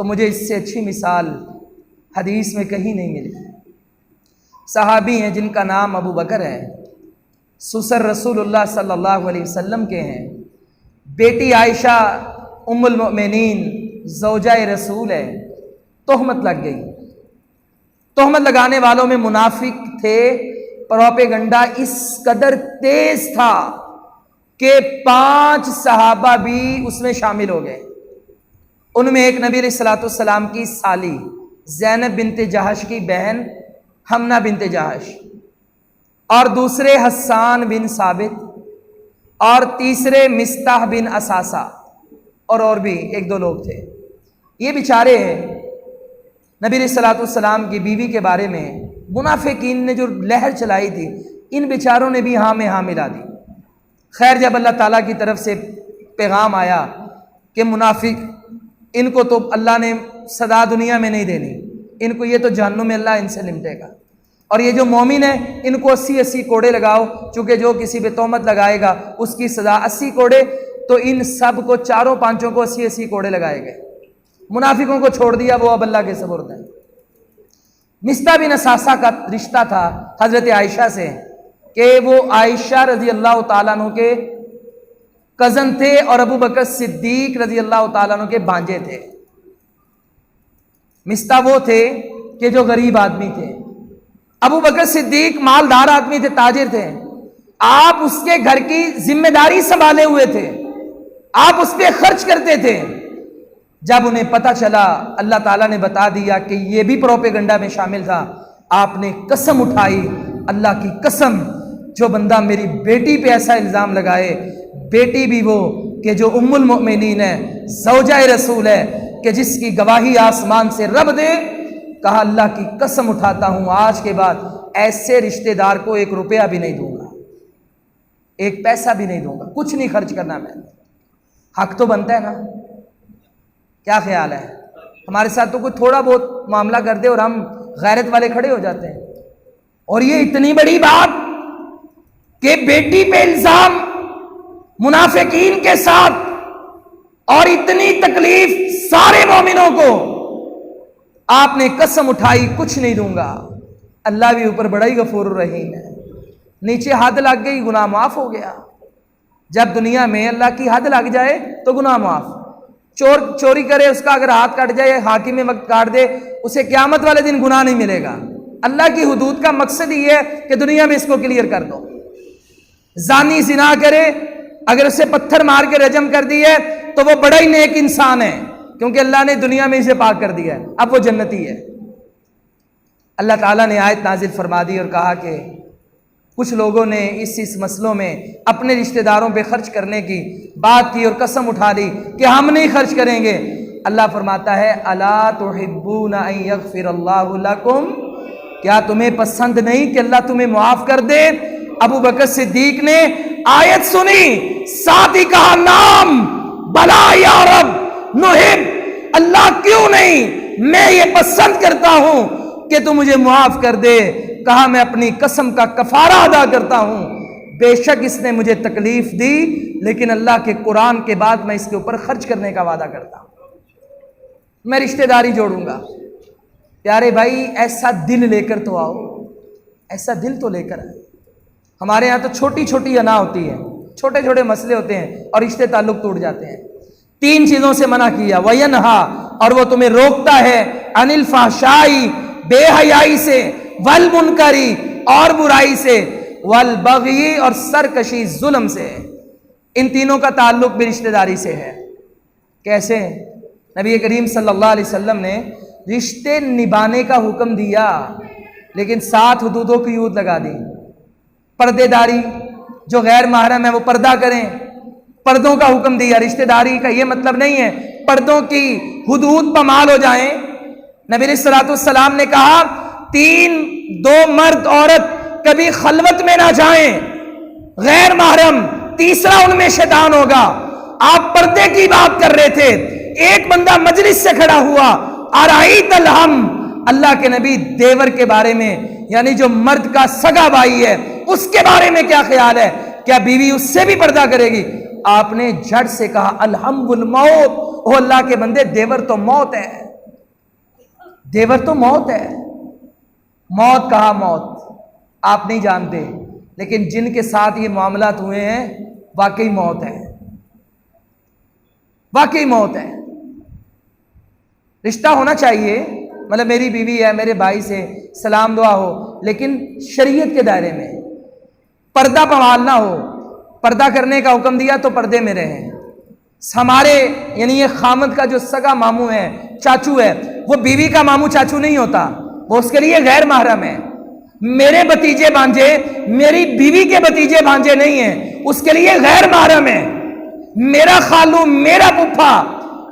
تو مجھے اس سے اچھی مثال حدیث میں کہیں نہیں ملی۔ صحابی ہیں جن کا نام ابو بکر ہے، سسر رسول اللہ صلی اللہ علیہ وسلم کے ہیں، بیٹی عائشہ ام المؤمنین زوجہ رسول ہے، تہمت لگ گئی۔ تہمت لگانے والوں میں منافق تھے، پروپیگنڈا اس قدر تیز تھا کہ 5 صحابہ بھی اس میں شامل ہو گئے۔ ان میں ایک نبی علیہ الصلوۃ والسلام کی سالی زینب بنت جہش کی بہن حمنہ بنت جہش، اور دوسرے حسان بن ثابت، اور تیسرے مستح بن اساسہ، اور بھی 1-2 لوگ تھے۔ یہ بیچارے نبی علیہ الصلوۃ والسلام کی بیوی کے بارے میں منافقین نے جو لہر چلائی تھی، ان بیچاروں نے بھی ہاں میں ہاں ملا دی۔ خیر، جب اللہ تعالیٰ کی طرف سے پیغام آیا کہ منافق ان کو تو اللہ نے سزا دنیا میں نہیں دینی، ان کو یہ تو جہنم میں اللہ ان سے نمٹے گا، اور یہ جو مومن ہے ان کو 80 کوڑے لگاؤ، چونکہ جو کسی پہ تہمت لگائے گا اس کی سزا 80 کوڑے، تو ان سب کو 4-5 کو 80 کوڑے لگائے گئے۔ منافقوں کو چھوڑ دیا، وہ اب اللہ کے سپرد ہیں۔ مستح بن اساسہ کا رشتہ تھا حضرت عائشہ سے، کہ وہ عائشہ رضی اللہ تعالیٰ عنہ کے کزن تھے اور ابو بکر صدیق رضی اللہ تعالیٰ عنہ کے بھانجے تھے۔ مستح وہ تھے کہ جو غریب آدمی تھے، ابو بکر صدیق مالدار آدمی تھے، تاجر تھے، آپ اس کے گھر کی ذمہ داری سنبھالے ہوئے تھے، آپ اس پہ خرچ کرتے تھے۔ جب انہیں پتہ چلا، اللہ تعالیٰ نے بتا دیا کہ یہ بھی پروپیگنڈا میں شامل تھا، آپ نے قسم اٹھائی، اللہ کی قسم، جو بندہ میری بیٹی پہ ایسا الزام لگائے، بیٹی بھی وہ کہ جو ام المؤمنین ہے، زوجہ رسول ہے، کہ جس کی گواہی آسمان سے رب دے، کہا اللہ کی قسم اٹھاتا ہوں آج کے بعد ایسے رشتہ دار کو 1 روپیہ بھی نہیں دوں گا، 1 پیسہ بھی نہیں دوں گا، کچھ نہیں خرچ کرنا میں نے۔ حق تو بنتا ہے نا؟ کیا خیال ہے؟ ہمارے ساتھ تو کوئی تھوڑا بہت معاملہ کر دے اور ہم غیرت والے کھڑے ہو جاتے ہیں، اور یہ اتنی بڑی بات کہ بیٹی پہ الزام منافقین کے ساتھ، اور اتنی تکلیف سارے مومنوں کو، آپ نے قسم اٹھائی کچھ نہیں دوں گا۔ اللہ بھی اوپر بڑا ہی غفور الرحیم ہے، نیچے حد لگ گئی، گناہ معاف ہو گیا۔ جب دنیا میں اللہ کی حد لگ جائے تو گناہ معاف۔ چوری کرے، اس کا اگر ہاتھ کٹ جائے، حاکم میں وقت کاٹ دے، اسے قیامت والے دن گناہ نہیں ملے گا۔ اللہ کی حدود کا مقصد یہ ہے کہ دنیا میں اس کو کلیئر کر دو۔ زانی زنا کرے، اگر اسے پتھر مار کے رجم کر دی ہے تو وہ بڑا ہی نیک انسان ہے، کیونکہ اللہ نے دنیا میں اسے پاک کر دیا ہے، اب وہ جنتی ہے۔ اللہ تعالیٰ نے آیت نازل فرما دی اور کہا کہ کچھ لوگوں نے اس مسئلوں میں اپنے رشتہ داروں پہ خرچ کرنے کی بات کی اور قسم اٹھا لی کہ ہم نہیں خرچ کریں گے۔ اللہ فرماتا ہے الا تحبون ان یغفر اللہ لکم، کیا تمہیں پسند نہیں کہ اللہ تمہیں معاف کر دے؟ ابو بکر صدیق نے آیت سنی، ساتھ ہی کہا نام بلا یا رب نحب، اللہ کیوں نہیں، میں یہ پسند کرتا ہوں کہ تو مجھے معاف کر دے۔ کہا میں اپنی قسم کا کفارہ ادا کرتا ہوں، بے شک اس نے مجھے تکلیف دی، لیکن اللہ کے قرآن کے بعد میں اس کے اوپر خرچ کرنے کا وعدہ کرتا ہوں، میں رشتہ داری جوڑوں گا۔ پیارے بھائی، ایسا دل لے کر تو آؤ، ایسا دل تو لے کر آئے۔ ہمارے ہاں تو چھوٹی چھوٹی انا ہوتی ہے، چھوٹے چھوٹے مسئلے ہوتے ہیں اور رشتے تعلق ٹوٹ جاتے ہیں۔ 3 چیزوں سے منع کیا، وَيَنْهَا، اور وہ تمہیں روکتا ہے، عَنِ الْفَحْشَاءِ، بے حیائی سے، وَالْمُنْکَرِ، اور برائی سے، وَالْبَغْیِ، اور سرکشی ظلم سے۔ ان تینوں کا تعلق بھی رشتہ داری سے ہے۔ کیسے؟ نبی کریم صلی اللہ علیہ وسلم نے رشتے نبھانے کا حکم دیا، لیکن 7 حدودوں کی حدود لگا دی۔ پردے داری، جو غیر محرم ہے وہ پردہ کریں، پردوں کا حکم دیا۔ رشتہ داری کا یہ مطلب نہیں ہے پردوں کی حدود پامال ہو جائیں۔ نبی علیہ الصلوۃ والسلام نے کہا 2 مرد عورت کبھی خلوت میں نہ جائیں، غیر محرم، تیسرا ان میں شیطان ہوگا۔ آپ پردے کی بات کر رہے تھے، ایک بندہ مجلس سے کھڑا ہوا، ارائیت الہم، اللہ کے نبی دیور کے بارے میں، یعنی جو مرد کا سگا بھائی ہے اس کے بارے میں کیا خیال ہے؟ کیا بیوی اس سے بھی پردہ کرے گی؟ آپ نے جھٹ سے کہا الحم الموت، او اللہ کے بندے دیور تو موت ہے۔ دیور تو موت ہے، موت کہا موت آپ نہیں جانتے، لیکن جن کے ساتھ یہ معاملات ہوئے ہیں واقعی موت ہے، واقعی موت ہے۔ رشتہ ہونا چاہیے، مطلب میری بیوی ہے، میرے بھائی سے سلام دعا ہو، لیکن شریعت کے دائرے میں، پردہ پوالنا ہو، پردہ کرنے کا حکم دیا تو پردے میں رہیں۔ ہمارے یعنی یہ خامد کا جو سگا ماموں ہے، چاچو ہے، وہ بیوی کا ماموں چاچو نہیں ہوتا، وہ اس کے لیے غیر محرم ہے۔ میرے بھتیجے بھانجے میری بیوی کے بھتیجے بھانجے نہیں ہیں، اس کے لیے غیر محرم ہے۔ میرا خالو، میرا پھپھا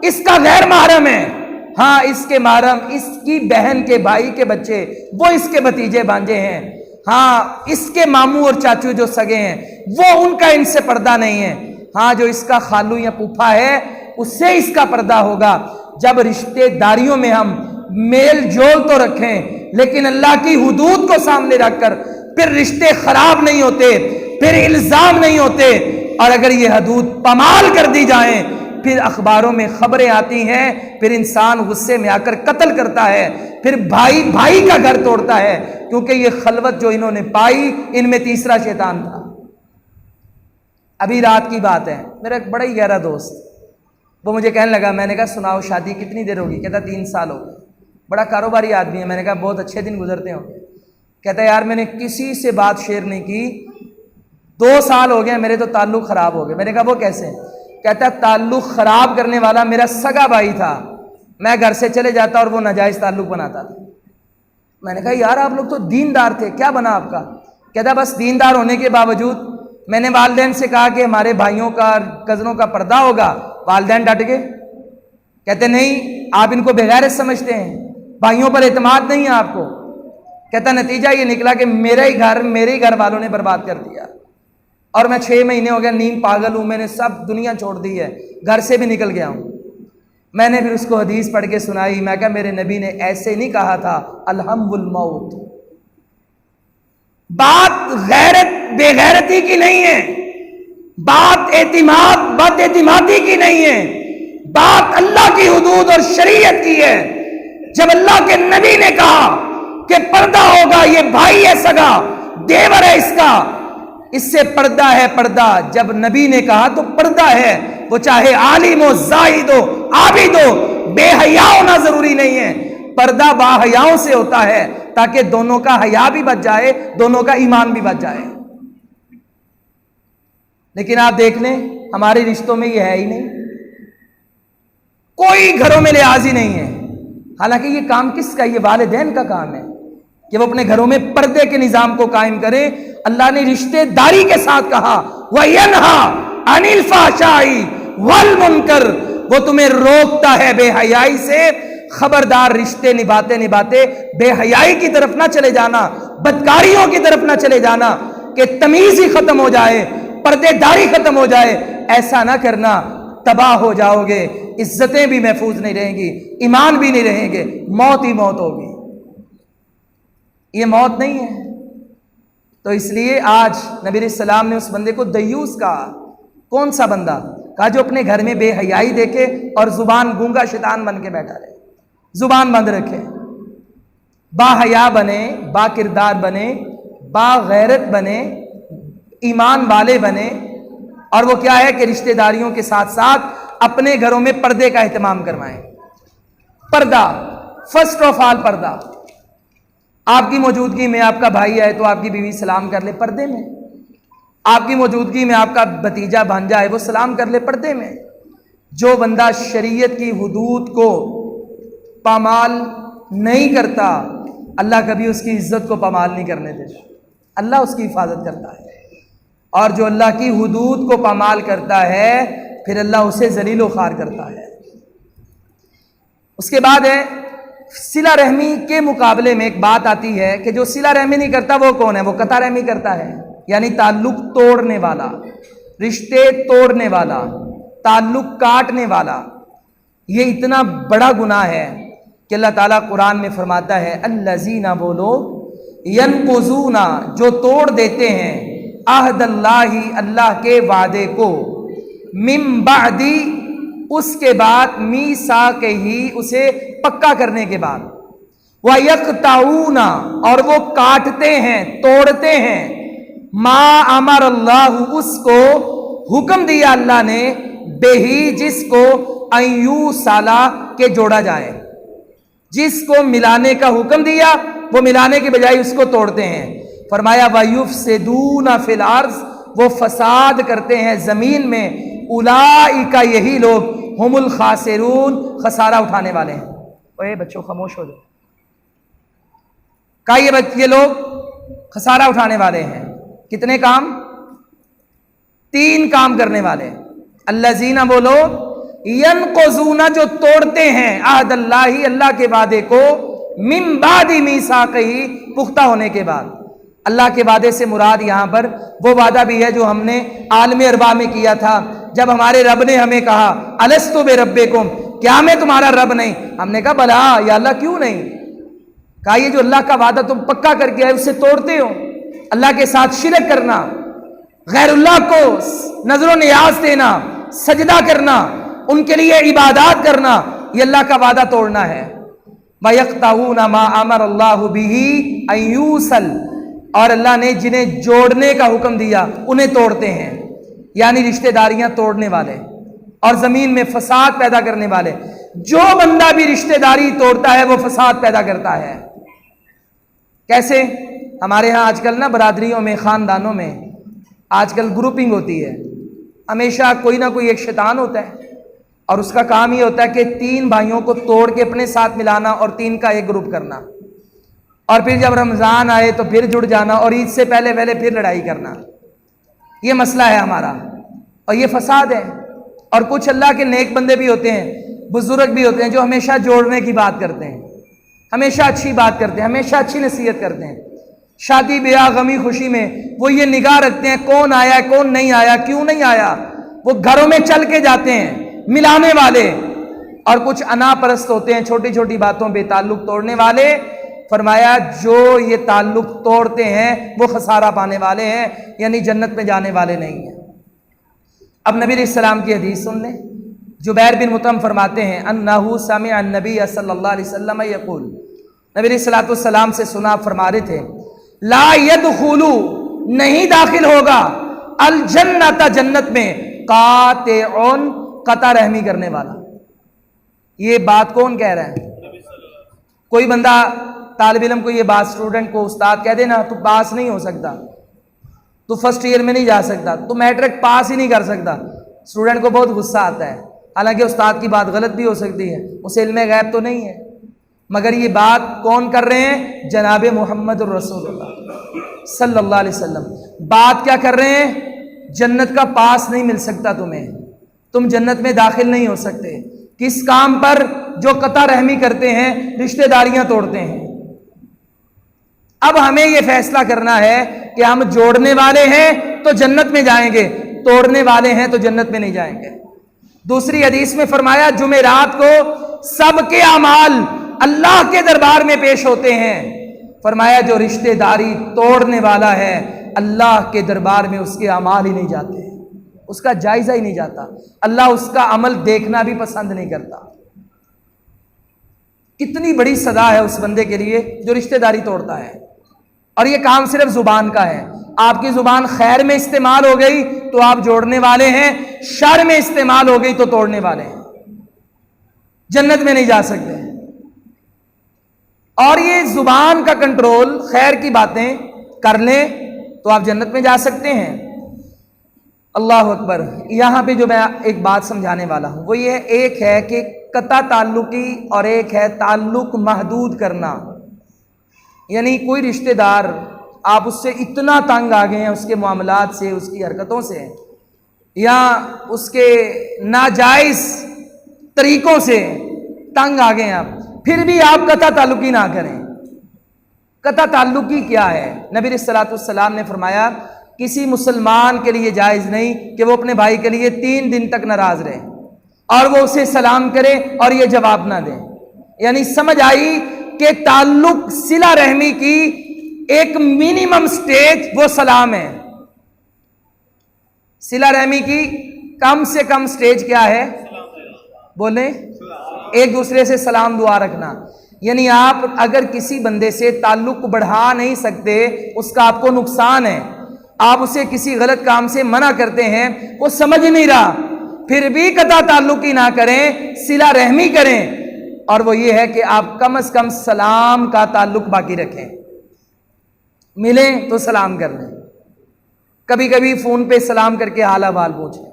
اس کا غیر محرم ہے، ہاں اس کے محرم اس کی بہن کے بھائی کے بچے، وہ اس کے بھتیجے بھانجے ہیں، ہاں اس کے ماموں اور چاچو جو سگے ہیں وہ ان کا ان سے پردہ نہیں ہے، ہاں جو اس کا خالو یا پھوپھا ہے اس سے اس کا پردہ ہوگا۔ جب رشتے داریوں میں ہم میل جول تو رکھیں، لیکن اللہ کی حدود کو سامنے رکھ کر پھر رشتے خراب نہیں ہوتے، پھر الزام نہیں ہوتے، اور اگر یہ حدود پامال کر دی جائیں پھر اخباروں میں خبریں آتی ہیں، پھر انسان غصے میں آ کر قتل کرتا ہے، پھر بھائی بھائی کا گھر توڑتا ہے، کیونکہ یہ خلوت جو انہوں نے پائی ان میں تیسرا شیطان تھا۔ ابھی رات کی بات ہے، میرا ایک بڑا ہی گہرا دوست، وہ مجھے کہنے لگا، میں نے کہا سناؤ شادی کتنی دیر ہوگی؟ کہتا 3 سال ہو گئے، بڑا کاروباری آدمی ہے، میں نے کہا بہت اچھے دن گزرتے ہوں گے؟ کہتا یار میں نے کسی سے بات شیئر نہیں کی، 2 سال ہو گئے میرے تو تعلق خراب ہو گئے۔ میں نے کہا وہ کیسے؟ کہتا تعلق خراب کرنے والا میرا سگا بھائی تھا، میں گھر سے چلے جاتا اور وہ ناجائز تعلق بناتا تھا۔ میں نے کہا یار آپ لوگ تو دیندار تھے، کیا بنا آپ کا؟ کہتا بس دیندار ہونے کے باوجود میں نے والدین سے کہا کہ ہمارے بھائیوں کا کزنوں کا پردہ ہوگا، والدین ڈٹ گئے، کہتے نہیں آپ ان کو بغیرت سمجھتے ہیں، بھائیوں پر اعتماد نہیں ہے آپ کو۔ کہتا نتیجہ یہ نکلا کہ میرے ہی گھر والوں نے برباد کر دیا، اور میں 6 مہینے ہو گیا نیم پاگل ہوں، میں نے سب دنیا چھوڑ دی ہے، گھر سے بھی نکل گیا ہوں۔ میں نے پھر اس کو حدیث پڑھ کے سنائی، میں کہا میرے نبی نے ایسے نہیں کہا تھا الحم الموت۔ بات غیرت بے غیرتی کی نہیں ہے، بات اعتماد بد اعتمادی کی نہیں ہے، بات اللہ کی حدود اور شریعت کی ہے۔ جب اللہ کے نبی نے کہا کہ پردہ ہوگا، یہ بھائی ہے سگا، دیور ہے اس کا، اس سے پردہ ہے پردہ۔ جب نبی نے کہا تو پردہ ہے، وہ چاہے عالم ہو، زاہد ہو، عابد ہو، بے حیا ہونا ضروری نہیں ہے، پردہ با حیاؤں سے ہوتا ہے تاکہ دونوں کا حیا بھی بچ جائے، دونوں کا ایمان بھی بچ جائے۔ لیکن آپ دیکھ لیں ہمارے رشتوں میں یہ ہے ہی نہیں، کوئی گھروں میں لحاظ ہی نہیں ہے۔ حالانکہ یہ کام کس کا؟ یہ والدین کا کام ہے کہ وہ اپنے گھروں میں پردے کے نظام کو قائم کریں۔ اللہ نے رشتے داری کے ساتھ کہا وَيَنْهَا عَنِ الْفَحْشَاءِ وَالْمُنْكَرِ، وہ تمہیں روکتا ہے بے حیائی سے۔ خبردار رشتے نبھاتے نبھاتے بے حیائی کی طرف نہ چلے جانا، بدکاریوں کی طرف نہ چلے جانا کہ تمیز ہی ختم ہو جائے، پردے داری ختم ہو جائے۔ ایسا نہ کرنا، تباہ ہو جاؤ گے، عزتیں بھی محفوظ نہیں رہیں گی، ایمان بھی نہیں رہیں گے، موت ہی موت ہوگی۔ یہ موت نہیں ہے۔ تو اس لیے آج نبی علیہ السلام نے اس بندے کو دیوس کہا۔ کون سا بندہ؟ کہا جو اپنے گھر میں بے حیائی دیکھے اور زبان گونگا شیطان بن کے بیٹھا رہے، زبان بند رکھے، با حیا بنے، با کردار بنے، با غیرت بنے، ایمان والے بنے، اور وہ کیا ہے کہ رشتہ داریوں کے ساتھ ساتھ اپنے گھروں میں پردے کا اہتمام کروائیں۔ پردہ، فرسٹ آف آل پردہ۔ آپ کی موجودگی میں آپ کا بھائی ہے تو آپ کی بیوی سلام کر لے پردے میں، آپ کی موجودگی میں آپ کا بھتیجا بھانجا ہے وہ سلام کر لے پردے میں۔ جو بندہ شریعت کی حدود کو پامال نہیں کرتا، اللہ کبھی اس کی عزت کو پامال نہیں کرنے دیتا، اللہ اس کی حفاظت کرتا ہے۔ اور جو اللہ کی حدود کو پامال کرتا ہے پھر اللہ اسے ذلیل و خوار کرتا ہے۔ اس کے بعد ہے صلہ رحمی کے مقابلے میں ایک بات آتی ہے کہ جو صلہ رحمی نہیں کرتا وہ کون ہے؟ وہ قطع رحمی کرتا ہے، یعنی تعلق توڑنے والا، رشتے توڑنے والا، تعلق کاٹنے والا۔ یہ اتنا بڑا گناہ ہے کہ اللہ تعالیٰ قرآن میں فرماتا ہے الذین، وہ لوگ ینقضون، جو توڑ دیتے ہیں عہد اللہ، اللہ کے وعدے کو، من بعد، اس کے بعد، میثاقہ، اسے پکا کرنے کے بعد، وَيَقْطَعُونَ اور وہ کاٹتے ہیں توڑتے ہیں مَا أَمَرَ اللَّهُ اس کو حکم دیا اللہ نے بہی جس کو أَن يُوصَلَ کہ جوڑا جائے، جس کو ملانے کا حکم دیا وہ ملانے کے بجائے اس کو توڑتے ہیں۔ فرمایا وَيُفْسِدُونَ فِي الْأَرْضِ وہ فساد کرتے ہیں زمین میں، اولئک یہی لوگ ہم الخاسرون خسارہ اٹھانے والے ہیں۔ اوے بچوں خاموش ہو جاؤ، کہا یہ لوگ خسارہ اٹھانے والے ہیں۔ کتنے کام؟ 3 کام کرنے والے۔ الذین وہ لوگ ینقضون جو توڑتے ہیں عہد اللہ اللہ کے وعدے کو، من بعد میثاقہ پختہ ہونے کے بعد۔ اللہ کے وعدے سے مراد یہاں پر وہ وعدہ بھی ہے جو ہم نے عالم ارواح میں کیا تھا، جب ہمارے رب نے ہمیں کہا الست بربکم کیا میں تمہارا رب نہیں؟ ہم نے کہا بلا یا اللہ کیوں نہیں؟ کہا یہ جو اللہ کا وعدہ تم پکا کر کے آئے اسے توڑتے ہو، اللہ کے ساتھ شرک کرنا، غیر اللہ کو نظر و نیاز دینا، سجدہ کرنا، ان کے لیے عبادات کرنا، یہ اللہ کا وعدہ توڑنا ہے۔ وَيَقْطَعُونَ مَا أَمَرَ اللَّهُ بِهِ أَن يُوصَلَ اور اللہ نے جنہیں جوڑنے کا حکم دیا انہیں توڑتے ہیں، یعنی رشتہ داریاں توڑنے والے اور زمین میں فساد پیدا کرنے والے۔ جو بندہ بھی رشتہ داری توڑتا ہے وہ فساد پیدا کرتا ہے۔ کیسے؟ ہمارے ہاں آج کل نا برادریوں میں، خاندانوں میں آج کل گروپنگ ہوتی ہے، ہمیشہ کوئی نہ کوئی ایک شیطان ہوتا ہے اور اس کا کام یہ ہوتا ہے کہ 3 بھائیوں کو توڑ کے اپنے ساتھ ملانا اور 3 کا ایک گروپ کرنا، اور پھر جب رمضان آئے تو پھر جڑ جانا اور عید سے پہلے پھر لڑائی کرنا۔ یہ مسئلہ ہے ہمارا اور یہ فساد ہے۔ اور کچھ اللہ کے نیک بندے بھی ہوتے ہیں، بزرگ بھی ہوتے ہیں جو ہمیشہ جوڑنے کی بات کرتے ہیں، ہمیشہ اچھی بات کرتے ہیں، ہمیشہ اچھی نصیحت کرتے ہیں۔ شادی بیاہ غمی خوشی میں وہ یہ نگاہ رکھتے ہیں کون آیا ہے کون نہیں آیا، کیوں نہیں آیا، وہ گھروں میں چل کے جاتے ہیں ملانے والے۔ اور کچھ انا پرست ہوتے ہیں، چھوٹی چھوٹی باتوں پہ تعلق توڑنے والے۔ فرمایا جو یہ تعلق توڑتے ہیں وہ خسارہ پانے والے ہیں، یعنی جنت میں جانے والے نہیں ہیں۔ اب نبی علیہ السلام کی حدیث سن لیں۔ جبیر بن مطعم فرماتے ہیں انہ سمع النبی صلی اللہ علیہ وسلم یقول، نبی علیہ السلام سے سنا، فرما رہے تھے لا يدخل نہیں داخل ہوگا الجنت جنت میں قاطع قطع رحمی کرنے والا۔ یہ بات کون کہہ رہا ہے؟ کوئی بندہ طالب علم کو یہ بات، اسٹوڈنٹ کو استاد کہہ دے نا تو پاس نہیں ہو سکتا، تو فرسٹ ایئر میں نہیں جا سکتا، تو میٹرک پاس ہی نہیں کر سکتا، اسٹوڈنٹ کو بہت غصہ آتا ہے۔ حالانکہ استاد کی بات غلط بھی ہو سکتی ہے، اسے علم غیب تو نہیں ہے، مگر یہ بات کون کر رہے ہیں؟ جناب محمد الرسول اللہ صلی اللہ علیہ وسلم بات کیا کر رہے ہیں؟ جنت کا پاس نہیں مل سکتا تمہیں، تم جنت میں داخل نہیں ہو سکتے۔ کس کام پر؟ جو قطع رحمی کرتے ہیں، رشتہ داریاں توڑتے ہیں۔ اب ہمیں یہ فیصلہ کرنا ہے کہ ہم جوڑنے والے ہیں تو جنت میں جائیں گے، توڑنے والے ہیں تو جنت میں نہیں جائیں گے۔ دوسری حدیث میں فرمایا جمعرات کو سب کے اعمال اللہ کے دربار میں پیش ہوتے ہیں۔ فرمایا جو رشتہ داری توڑنے والا ہے اللہ کے دربار میں اس کے اعمال ہی نہیں جاتے، اس کا جائزہ ہی نہیں جاتا، اللہ اس کا عمل دیکھنا بھی پسند نہیں کرتا۔ کتنی بڑی سزا ہے اس بندے کے لیے جو رشتہ داری توڑتا ہے۔ اور یہ کام صرف زبان کا ہے، آپ کی زبان خیر میں استعمال ہو گئی تو آپ جوڑنے والے ہیں، شر میں استعمال ہو گئی تو توڑنے والے ہیں، جنت میں نہیں جا سکتے۔ اور یہ زبان کا کنٹرول، خیر کی باتیں کر لیں تو آپ جنت میں جا سکتے ہیں۔ اللہ اکبر۔ یہاں پہ جو میں ایک بات سمجھانے والا ہوں وہ یہ ایک ہے کہ قطع تعلقی اور ایک ہے تعلق محدود کرنا، یعنی کوئی رشتہ دار آپ اس سے اتنا تنگ آ گئے ہیں اس کے معاملات سے، اس کی حرکتوں سے، یا اس کے ناجائز طریقوں سے تنگ آ گئے ہیں آپ، پھر بھی آپ قطع تعلقی نہ کریں۔ قطع تعلقی کیا ہے؟ نبی صلی اللہ علیہ وسلم نے فرمایا کسی مسلمان کے لیے جائز نہیں کہ وہ اپنے بھائی کے لیے 3 دن تک ناراض رہے اور وہ اسے سلام کرے اور یہ جواب نہ دے۔ یعنی سمجھ آئی کہ تعلق صلہ رحمی کی ایک منیمم سٹیج وہ سلام ہے۔ صلہ رحمی کی کم سے کم سٹیج کیا ہے؟ بولیں، ایک دوسرے سے سلام دعا رکھنا۔ یعنی آپ اگر کسی بندے سے تعلق بڑھا نہیں سکتے، اس کا آپ کو نقصان ہے، آپ اسے کسی غلط کام سے منع کرتے ہیں، وہ سمجھ نہیں رہا، پھر بھی قطع تعلق ہی نہ کریں، صلہ رحمی کریں، اور وہ یہ ہے کہ آپ کم از کم سلام کا تعلق باقی رکھیں، ملیں تو سلام کر لیں، کبھی کبھی فون پہ سلام کر کے حال احوال پوچھیں۔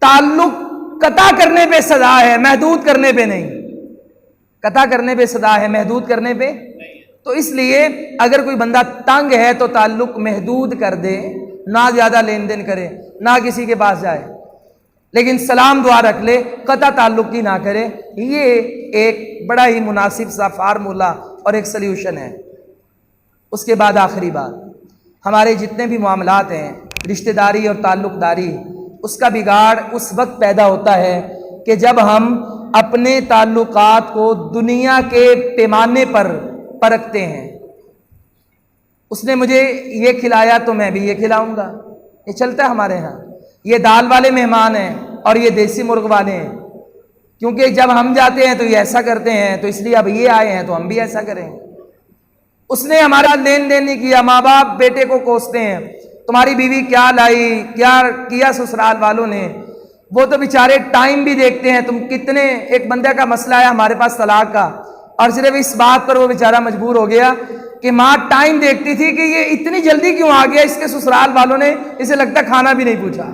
تعلق قطع کرنے پہ سزا ہے، محدود کرنے پہ نہیں، قطع کرنے پہ سزا ہے، محدود کرنے پہ۔ تو اس لیے اگر کوئی بندہ تنگ ہے تو تعلق محدود کر دے، نہ زیادہ لین دین کرے، نہ کسی کے پاس جائے، لیکن سلام دعا رکھ لے، قطع تعلق ہی نہ کرے۔ یہ ایک بڑا ہی مناسب سا فارمولہ اور ایک سلیوشن ہے۔ اس کے بعد آخری بات، ہمارے جتنے بھی معاملات ہیں، رشتہ داری اور تعلق داری، اس کا بگاڑ اس وقت پیدا ہوتا ہے کہ جب ہم اپنے تعلقات کو دنیا کے پیمانے پر پرکھتے ہیں۔ اس نے مجھے یہ کھلایا تو میں بھی یہ کھلاؤں گا، یہ چلتا ہے ہمارے ہاں۔ یہ دال والے مہمان ہیں اور یہ دیسی مرغ والے ہیں، کیونکہ جب ہم جاتے ہیں تو یہ ایسا کرتے ہیں، تو اس لیے اب یہ آئے ہیں تو ہم بھی ایسا کریں۔ اس نے ہمارا لین دین نہیں کیا، ماں باپ بیٹے کو کوستے ہیں، تمہاری بیوی کیا لائی، کیا کیا سسرال والوں نے، وہ تو بیچارے ٹائم بھی دیکھتے ہیں، تم کتنے، ایک بندہ کا مسئلہ ہے ہمارے پاس طلاق کا، اور صرف اس بات پر وہ بیچارہ مجبور ہو گیا کہ ماں ٹائم دیکھتی تھی کہ یہ اتنی جلدی کیوں آ گیا، اس کے سسرال والوں نے اسے لگتا کھانا بھی نہیں پوچھا۔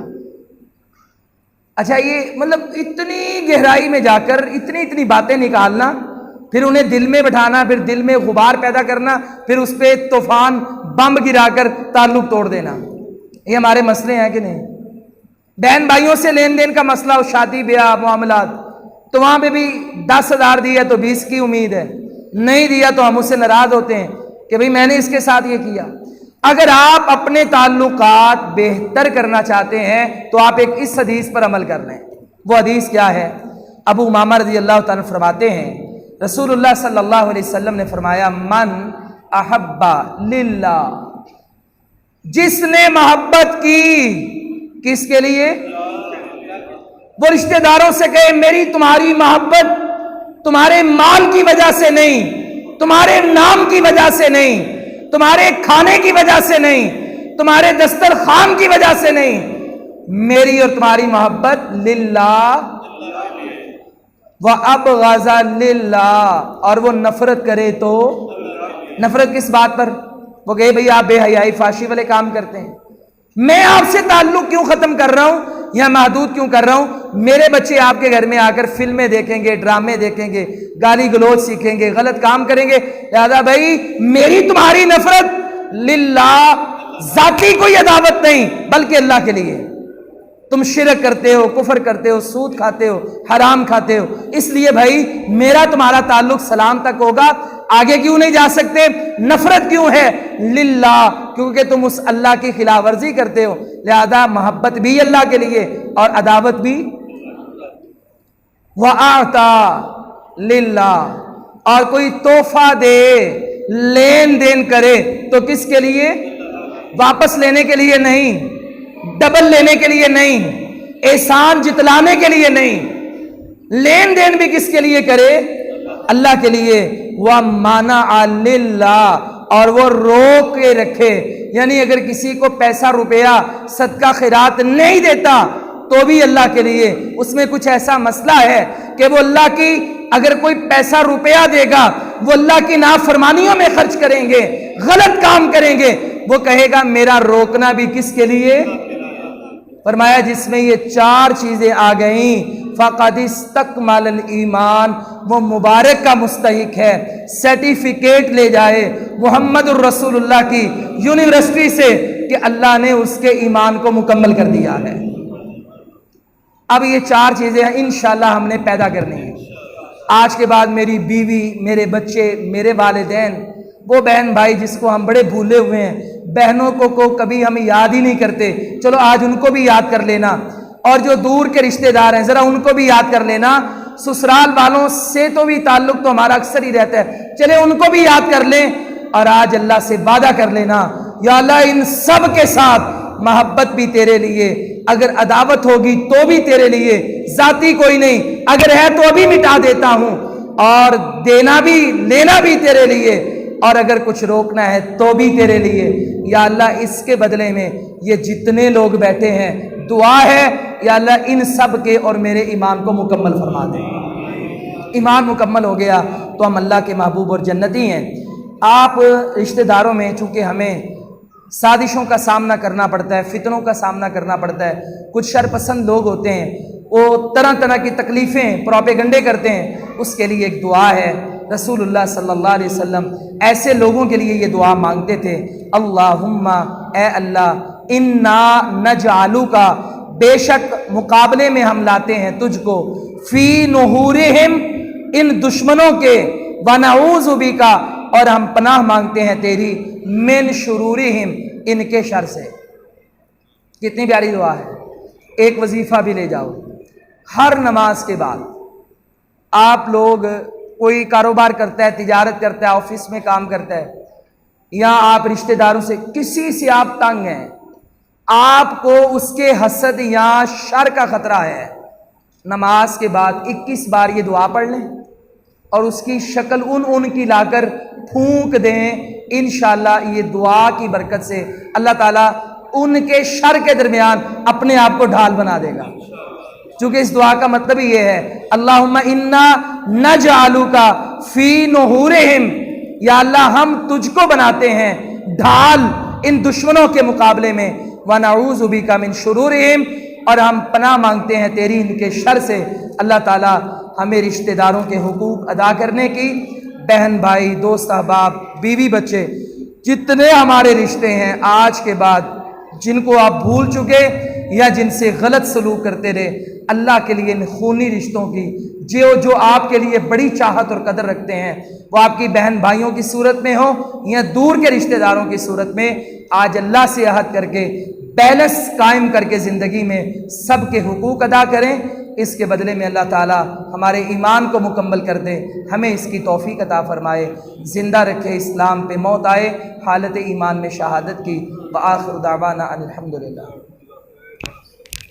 اچھا، یہ مطلب اتنی گہرائی میں جا کر اتنی باتیں نکالنا، پھر انہیں دل میں بٹھانا، پھر دل میں غبار پیدا کرنا، پھر اس پہ طوفان بم گرا کر تعلق توڑ دینا، یہ ہمارے مسئلے ہیں کہ نہیں؟ بہن بھائیوں سے لین دین کا مسئلہ ہو، شادی بیاہ معاملات، تو وہاں پہ بھی 10,000 دیا تو 20 کی امید ہے، نہیں دیا تو ہم اس سے ناراض ہوتے ہیں کہ بھئی میں نے اس کے ساتھ یہ کیا۔ اگر آپ اپنے تعلقات بہتر کرنا چاہتے ہیں تو آپ ایک اس حدیث پر عمل کر لیں۔ وہ حدیث کیا ہے؟ ابو امامہ رضی اللہ تعالیٰ فرماتے ہیں، رسول اللہ صلی اللہ علیہ وسلم نے فرمایا، من احب للہ، جس نے محبت کی، کس کے لیے؟ وہ رشتہ داروں سے کہے میری تمہاری محبت تمہارے مال کی وجہ سے نہیں، تمہارے نام کی وجہ سے نہیں، تمہارے کھانے کی وجہ سے نہیں، تمہارے دسترخوان کی وجہ سے نہیں، میری اور تمہاری محبت للہ وَأَبْغَضَ لِلَّهِ، اور وہ نفرت کرے تو، نفرت کس بات پر؟ وہ کہے بھئی آپ بے حیائی فاشی والے کام کرتے ہیں، میں آپ سے تعلق کیوں ختم کر رہا ہوں یا محدود کیوں کر رہا ہوں؟ میرے بچے آپ کے گھر میں آ کر فلمیں دیکھیں گے، ڈرامے دیکھیں گے، گالی گلوچ سیکھیں گے، غلط کام کریں گے، لہذا بھائی میری تمہاری نفرت للہ، ذاتی کوئی عداوت نہیں بلکہ اللہ کے لیے۔ تم شرک کرتے ہو، کفر کرتے ہو، سود کھاتے ہو، حرام کھاتے ہو، اس لیے بھائی میرا تمہارا تعلق سلام تک ہوگا، آگے کیوں نہیں جا سکتے؟ نفرت کیوں ہے؟ للہ، کیونکہ تم اس اللہ کی خلاف ورزی کرتے ہو، لہذا محبت بھی اللہ کے لیے اور عداوت بھی۔ وَأَعْطَى لِلَّهِ، اور کوئی تحفہ دے، لین دین کرے تو کس کے لیے؟ واپس لینے کے لیے نہیں، ڈبل لینے کے لیے نہیں، احسان جتلانے کے لیے نہیں، لین دین بھی کس کے لیے کرے؟ اللہ کے لیے۔ وَمَنَعَ لِلَّهِ، اور وہ روک کے رکھے، یعنی اگر کسی کو پیسہ روپیہ صدقہ خیرات نہیں دیتا تو بھی اللہ کے لیے، اس میں کچھ ایسا مسئلہ ہے کہ وہ اللہ کی، اگر کوئی پیسہ روپیہ دے گا وہ اللہ کی نافرمانیوں میں خرچ کریں گے، غلط کام کریں گے، وہ کہے گا میرا روکنا بھی کس کے لیے؟ فرمایا جس میں یہ 4 چیزیں آ گئیں فقد استکمل الایمان، وہ مبارک کا مستحق ہے، سرٹیفکیٹ لے جائے محمد الرسول اللہ کی یونیورسٹی سے کہ اللہ نے اس کے ایمان کو مکمل کر دیا ہے۔ اب یہ 4 چیزیں انشاءاللہ ہم نے پیدا کرنی ہیں۔ آج کے بعد میری بیوی، میرے بچے، میرے والدین، وہ بہن بھائی جس کو ہم بڑے بھولے ہوئے ہیں، بہنوں کو کبھی ہم یاد ہی نہیں کرتے، چلو آج ان کو بھی یاد کر لینا، اور جو دور کے رشتہ دار ہیں ذرا ان کو بھی یاد کر لینا، سسرال والوں سے تو بھی تعلق تو ہمارا اکثر ہی رہتا ہے، چلے ان کو بھی یاد کر لیں، اور آج اللہ سے وعدہ کر لینا یا اللہ ان سب کے ساتھ محبت بھی تیرے لیے، اگر عداوت ہوگی تو بھی تیرے لیے، ذاتی کوئی نہیں، اگر ہے تو ابھی مٹا دیتا ہوں، اور دینا بھی لینا بھی تیرے لیے، اور اگر کچھ روکنا ہے تو بھی تیرے لیے۔ یا اللہ اس کے بدلے میں یہ جتنے لوگ بیٹھے ہیں، دعا ہے یا اللہ ان سب کے اور میرے ایمان کو مکمل فرما دے۔ ایمان مکمل ہو گیا تو ہم اللہ کے محبوب اور جنتی ہیں۔ آپ رشتہ داروں میں چونکہ ہمیں سازشوں کا سامنا کرنا پڑتا ہے، فتنوں کا سامنا کرنا پڑتا ہے، کچھ شرپسند لوگ ہوتے ہیں، وہ طرح طرح کی تکلیفیں پروپیگنڈے کرتے ہیں، اس کے لیے ایک دعا ہے۔ رسول اللہ صلی اللہ علیہ وسلم ایسے لوگوں کے لیے یہ دعا مانگتے تھے، اللہم اے اللہ، انا نجعلک، بے شک مقابلے میں ہم لاتے ہیں تجھ کو، فی نحورہم، ان دشمنوں کے، ونعوذ بک، اور ہم پناہ مانگتے ہیں تیری، من شرورہم، ان کے شر سے۔ کتنی پیاری دعا ہے۔ ایک وظیفہ بھی لے جاؤ، ہر نماز کے بعد آپ لوگ، کوئی کاروبار کرتا ہے، تجارت کرتا ہے، آفس میں کام کرتا ہے، یا آپ رشتہ داروں سے کسی سے آپ تنگ ہیں، آپ کو اس کے حسد یا شر کا خطرہ ہے، نماز کے بعد 21 بار یہ دعا پڑھ لیں اور اس کی شکل ان کی لا کر پھونک دیں۔ انشاءاللہ یہ دعا کی برکت سے اللہ تعالیٰ ان کے شر کے درمیان اپنے آپ کو ڈھال بنا دے گا، چونکہ اس دعا کا مطلب ہی یہ ہے، اللہم انا نجعلک فی نحورہم، یا اللہ ہم تجھ کو بناتے ہیں ڈھال ان دشمنوں کے مقابلے میں، ونعوذ بک من شرورہم، اور ہم پناہ مانگتے ہیں تیری ان کے شر سے۔ اللہ تعالیٰ ہمیں رشتہ داروں کے حقوق ادا کرنے کی، بہن بھائی، دوست احباب، بیوی بچے، جتنے ہمارے رشتے ہیں آج کے بعد، جن کو آپ بھول چکے یا جن سے غلط سلوک کرتے رہے، اللہ کے لیے ان خونی رشتوں کی جو آپ کے لیے بڑی چاہت اور قدر رکھتے ہیں، وہ آپ کی بہن بھائیوں کی صورت میں ہو یا دور کے رشتہ داروں کی صورت میں، آج اللہ سے عہد کر کے بیلنس قائم کر کے زندگی میں سب کے حقوق ادا کریں۔ اس کے بدلے میں اللہ تعالیٰ ہمارے ایمان کو مکمل کر دے، ہمیں اس کی توفیق عطا فرمائے، زندہ رکھے، اسلام پہ موت آئے، حالت ایمان میں شہادت کی۔ وآخر دعوانا ان الحمدللہ۔